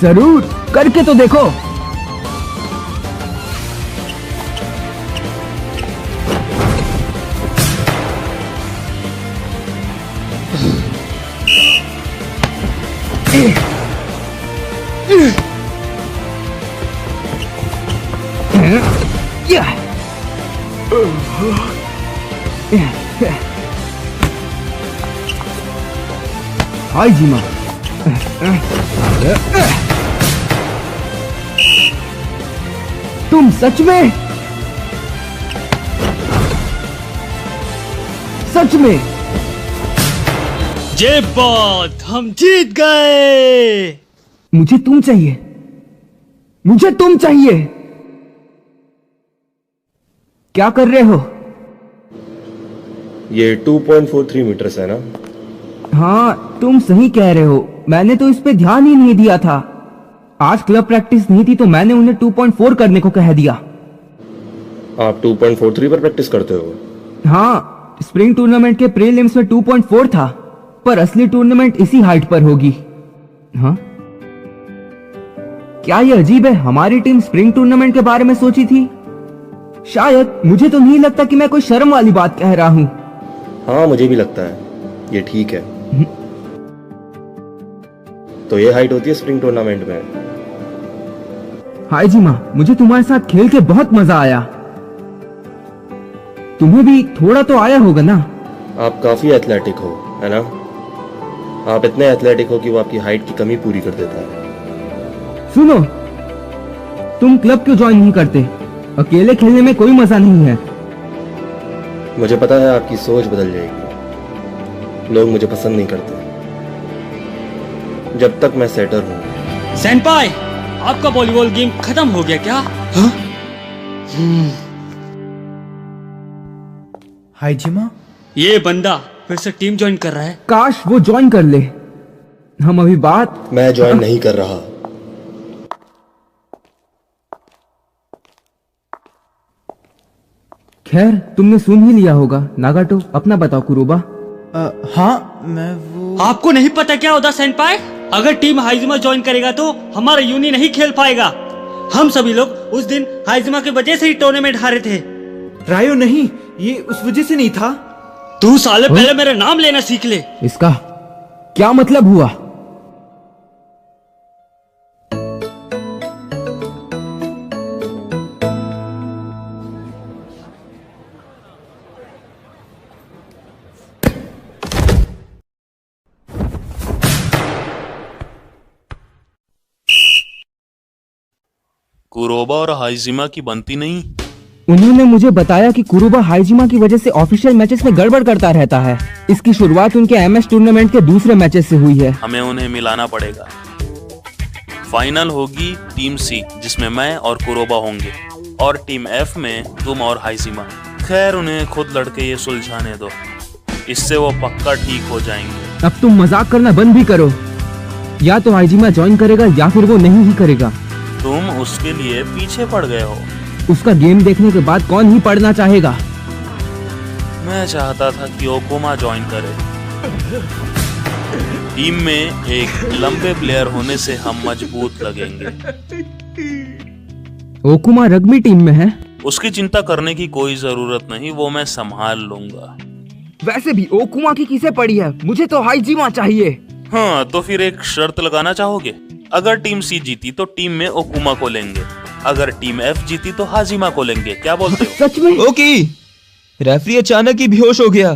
जरूर, करके तो देखो। हाइजीमा, तुम सच में ये बात, हम जीत गए। मुझे तुम चाहिए, मुझे तुम चाहिए। क्या कर रहे हो? ये 2.43 मीटर है ना? हाँ, तुम सही कह रहे हो। मैंने तो इस पे ध्यान ही नहीं दिया था। आज क्लब प्रैक्टिस नहीं थी तो मैंने उन्हें 2.4 करने को कह दिया। आप 2.43 पर प्रैक्टिस करते हो? हाँ, स्प्रिंग टूर्नामेंट के प्रीलिम्स में 2.4 था, पर असली टूर्नामेंट इसी हाइट पर होगी। हाँ, क्या ये अजीब है? हमारी टीम स्प्रिंग टूर्नामेंट के बारे में सोची थी शायद। मुझे तो नहीं लगता कि मैं कोई शर्म वाली बात कह रहा हूँ। हाँ, मुझे भी लगता है ये ठीक है। तो ये हाइट होती है स्प्रिंग टूर्नामेंट में। हाय जी माँ, मुझे तुम्हारे साथ खेल के बहुत मजा आया। तुम्हें भी थोड़ा तो आया होगा ना? आप काफी एथलेटिक हो, है ना? आप इतने एथलेटिक हो कि वो आपकी हाइट की कमी पूरी कर देता है। सुनो, तुम क्लब क्यों ज्वाइन नहीं करते? अकेले खेलने में कोई मजा नहीं है। मुझे पता है आपकी सोच बदल जाएगी। लोग मुझे पसंद नहीं करते जब तक मैं सेटर हूँ। सेनपाई, आपका वॉलीबॉल गेम खत्म हो गया क्या? हाँ? हाय जिमा, ये बंदा फिर से टीम ज्वाइन कर रहा है। काश वो ज्वाइन कर ले। हम अभी बात। मैं ज्वाइन नहीं कर रहा। खैर, तुमने सुन ही लिया होगा। नागाटो, अपना बताओ कुरोबा। हाँ, मैं वो। आपको नहीं पता क्या होता सेनपाई? अगर टीम हाइजिमा ज्वाइन करेगा तो हमारा यूनी नहीं खेल पाएगा। हम सभी लोग उस दिन हाइजिमा की वजह से ही टूर्नामेंट हारे थे। रायो नहीं, ये उस वजह से नहीं था। तू साले पहले मेरा नाम लेना सीख ले। इसका क्या मतलब हुआ? कुरोबा और हाइजिमा की बनती नहीं। उन्होंने मुझे बताया कि कुरुबा हाइजिमा की वजह से ऑफिशियल मैचेस में गड़बड़ करता रहता है। इसकी शुरुआत उनके एमएस टूर्नामेंट के दूसरे मैचेस से हुई है। हमें उन्हें मिलाना पड़ेगा। फाइनल होगी टीम सी, जिसमें मैं और कुरोबा होंगे, और टीम एफ में तुम और हाइजिमा। खैर, उन्हें खुद लड़के ये सुलझाने दो, इससे वो पक्का ठीक हो जाएंगे। अब तुम मजाक करना बंद भी करो। या तो हाइजिमा ज्वाइन करेगा या फिर वो नहीं ही करेगा। तुम उसके लिए पीछे पड़ गए हो। उसका गेम देखने के बाद कौन ही पढ़ना चाहेगा? मैं चाहता था कि ओकुमा ज्वाइन करे। टीम में एक लंबे प्लेयर होने से हम मजबूत लगेंगे। ओकुमा रग्बी टीम में है। उसकी चिंता करने की कोई जरूरत नहीं, वो मैं संभाल लूंगा। वैसे भी ओकुमा की किसे पड़ी है? मुझे तो हाइजिमा चाहिए। हाँ, तो फिर एक शर्त लगाना चाहोगे? अगर टीम सी जीती तो टीम में ओकुमा को लेंगे, अगर टीम एफ जीती तो हाजिमा को लेंगे। क्या बोलते हो? सच में? ओके। रेफरी अचानक ही बेहोश हो गया।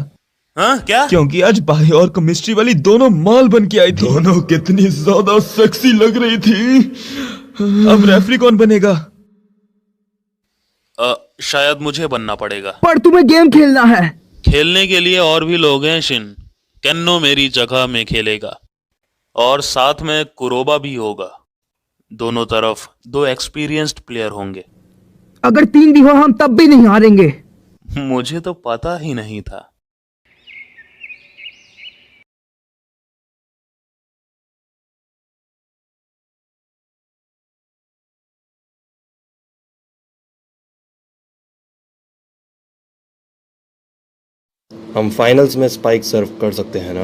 हाँ, क्या? क्योंकि आज बायो और केमिस्ट्री वाली दोनों माल बन के आई थी। दोनों कितनी ज्यादा सेक्सी लग रही थी। अब रेफरी कौन बनेगा? शायद मुझे बनना पड़ेगा। पर तुम्हें गेम खेलना है। खेलने के लिए और भी लोग हैं शिन। केन्नो मेरी जगह में खेलेगा और साथ में कुरोबा भी होगा। दोनों तरफ 2 एक्सपीरियंस्ड प्लेयर होंगे। अगर 3 भी हो हम तब भी नहीं हारेंगे। मुझे तो पता ही नहीं था। हम फाइनल्स में स्पाइक सर्व कर सकते हैं ना?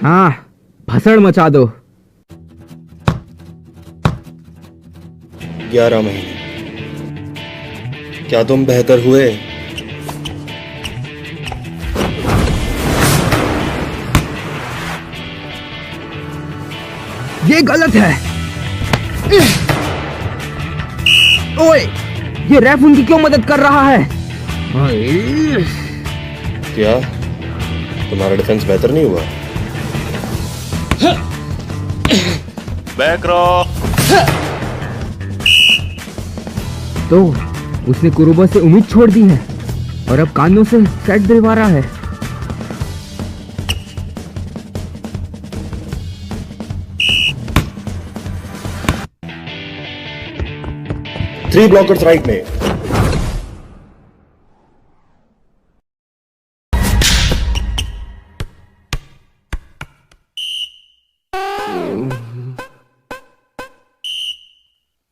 हाँ, भसड़ मचा दो। 11 महीने। क्या तुम बेहतर हुए? ये गलत है। ओए, ये रेफ उनकी क्यों मदद कर रहा है? क्या तुम्हारा डिफेंस बेहतर नहीं हुआ? बैक रो। तो उसने कुरुबा से उम्मीद छोड़ दी है और अब कानों से सेट दिलवा रहा है। थ्री ब्लॉकर्स राइट में।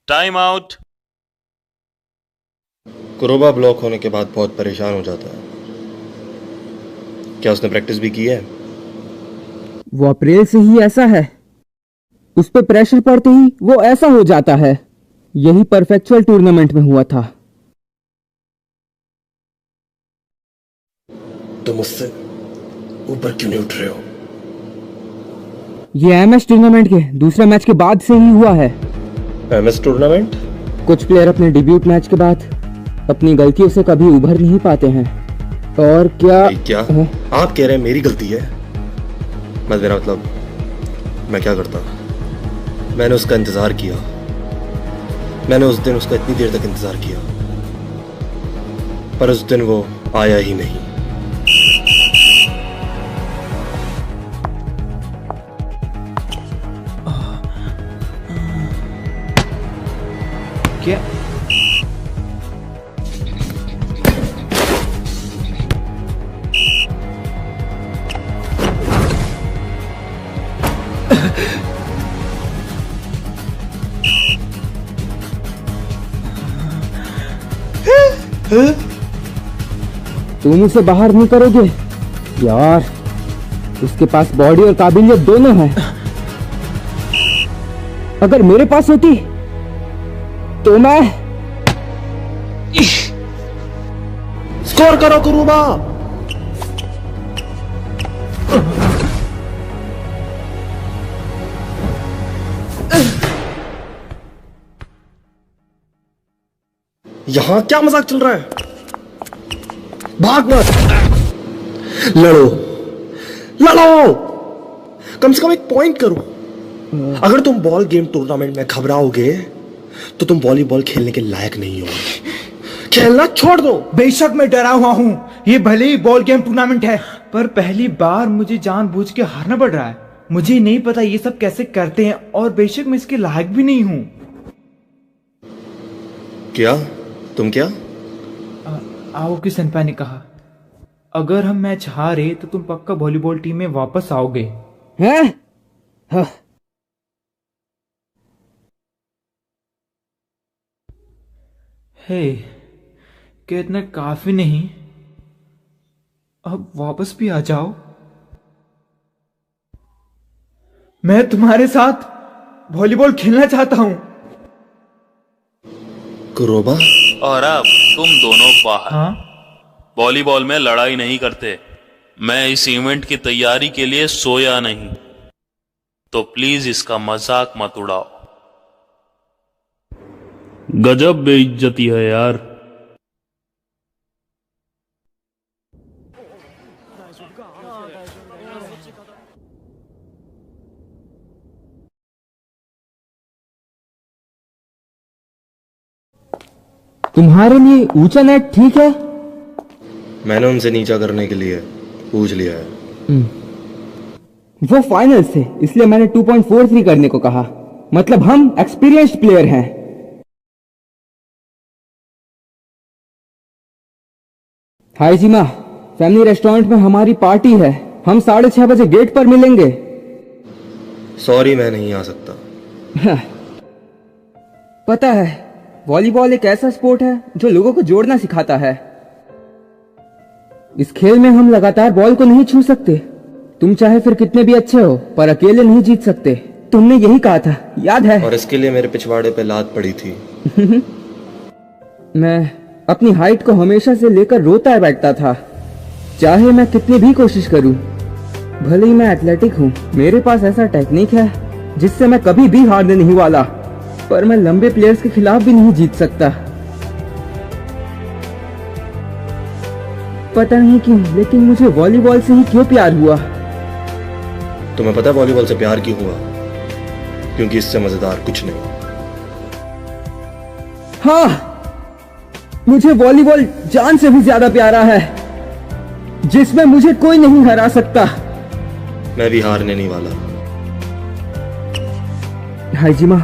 Time out. कुरोबा ब्लॉक होने के बाद बहुत परेशान हो जाता है। क्या उसने प्रैक्टिस भी की है? वो अप्रैल से ही ऐसा है, उस पर प्रेशर पड़ते ही वो ऐसा हो जाता है। यही परफेक्चुअल टूर्नामेंट में हुआ था। तुम उससे ऊपर क्यों नहीं उठ रहे हो? ये एमएस टूर्नामेंट के दूसरे मैच के बाद से ही हुआ है। MS tournament? कुछ प्लेयर अपने डिब्यूट मैच के बाद अपनी गलतियों से कभी उभर नहीं पाते हैं। और क्या आप कह रहे हैं मेरी गलती है? मेरा मतलब मैं क्या करता? मैंने उसका इंतजार किया, मैंने उस दिन उसका इतनी देर तक इंतजार किया, पर उस दिन वो आया ही नहीं। क्या? तुम उसे बाहर नहीं करोगे यार, उसके पास बॉडी और काबिलियत दोनों है। अगर मेरे पास होती तो मैं स्कोर करो कुरुबा। यहां क्या मजाक चल रहा है? भाग मत, लड़ो लड़ो, कम से कम एक पॉइंट करो। अगर तुम बॉल गेम टूर्नामेंट में घबराओगे तो तुम वॉलीबॉल खेलने के लायक नहीं हो। खेलना छोड़ दो। बेशक मैं डरा हुआ हूँ, ये भले ही बॉल गेम टूर्नामेंट है, पर पहली बार मुझे जानबूझ के हारना पड़ रहा है। मुझे नहीं पता ये सब कैसे करते हैं, और बेशक मैं इसके लायक भी नहीं हूँ। क्या? तुम क्या? आओकी सेनपाई ने कहा, अगर हम मैच हारे तो तुम पक्का वॉलीबॉल टीम में वापस आओगे। हैं? हे, क्या इतना काफी नहीं? अब वापस भी आ जाओ। मैं तुम्हारे साथ वॉलीबॉल खेलना चाहता हूं। कुरोबा? और अब तुम दोनों बाहर। वॉलीबॉल में लड़ाई नहीं करते। मैं इस इवेंट की तैयारी के लिए सोया नहीं, तो प्लीज इसका मजाक मत उड़ाओ। गजब बेइज्जती है यार। तुम्हारे लिए ऊंचा नेट ठीक है? मैंने उनसे नीचा करने के लिए पूछ लिया है। वो फाइनल से, इसलिए मैंने 2.43 करने को कहा। मतलब हम एक्सपीरियंस्ड प्लेयर हैं। हाय जीमा, फैमिली रेस्टोरेंट में हमारी पार्टी है। हम 6:30 बजे गेट पर मिलेंगे। सॉरी, मैं नहीं आ सकता। पता है, वॉलीबॉल एक ऐसा स्पोर्ट है जो लोगों को जोड़ना सिखाता है। इस खेल में हम लगातार बॉल को नहीं छू सकते। तुम चाहे फिर कितने भी अच्छे हो, पर अकेले नहीं जीत सकते। तुमने यही कहा था, याद है? और इसके लिए मेरे पिछवाड़े पे लात पड़ी थी। मैं अपनी हाइट को हमेशा से लेकर रोता बैठता था, चाहे मैं कितनी भी कोशिश करूं। भले ही मैं एथलेटिक हूं, मेरे पास ऐसा टेक्निक है जिससे मैं कभी भी हारने नहीं वाला, पर मैं लंबे प्लेयर्स के खिलाफ भी नहीं जीत सकता। पता नहीं क्यों, लेकिन मुझे वॉलीबॉल से ही क्यों प्यार हुआ। तुम्हें पता है वॉलीबॉल से प्यार क्यों हुआ? क्योंकि इससे मजेदार कुछ नहीं। हाँ, मुझे वॉलीबॉल जान से भी ज्यादा प्यारा है, जिसमें मुझे कोई नहीं हरा सकता। मैं भी हारने नहीं वाला। हाइजिमा,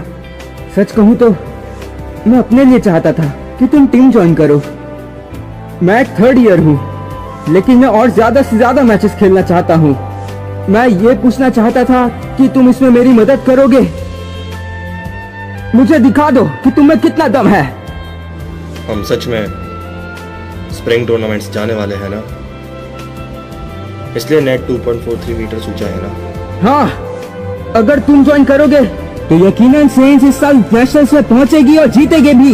सच कहूं तो मैं अपने लिए चाहता था कि तुम टीम ज्वाइन करो। मैं 3rd ईयर हूं, लेकिन मैं और ज्यादा से ज्यादा मैचेस खेलना चाहता हूं। मैं ये पूछना चाहता था कि तुम इसमें मेरी मदद करोगे। मुझे दिखा दो कि तुम में कितना दम है। हम सच में स्प्रिंग टूर्नामेंट्स जाने वाले हैं ना? इसलिए नेट 2.43 मीटर ऊंचा है ना। हाँ, अगर तुम ज्वाइन करोगे तो यकीनन सेंस इस साल नेशनल्स में पहुंचेगी और जीतेगी भी,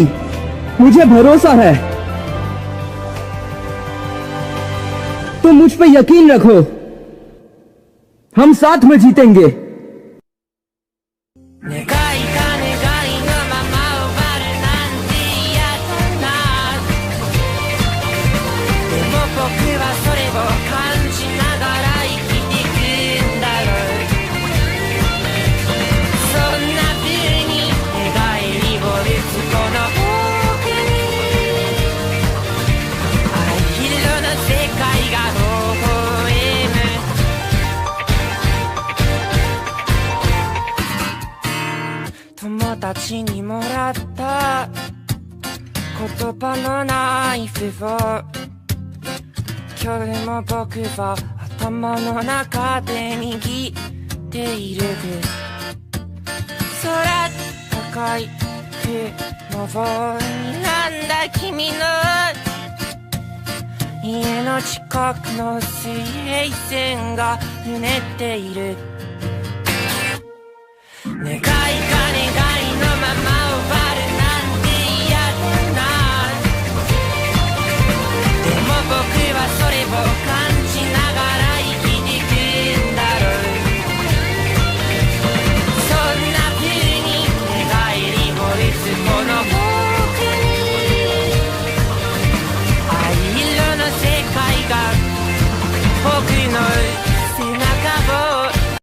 मुझे भरोसा है। तुम मुझ पे यकीन रखो, हम साथ में जीतेंगे।願い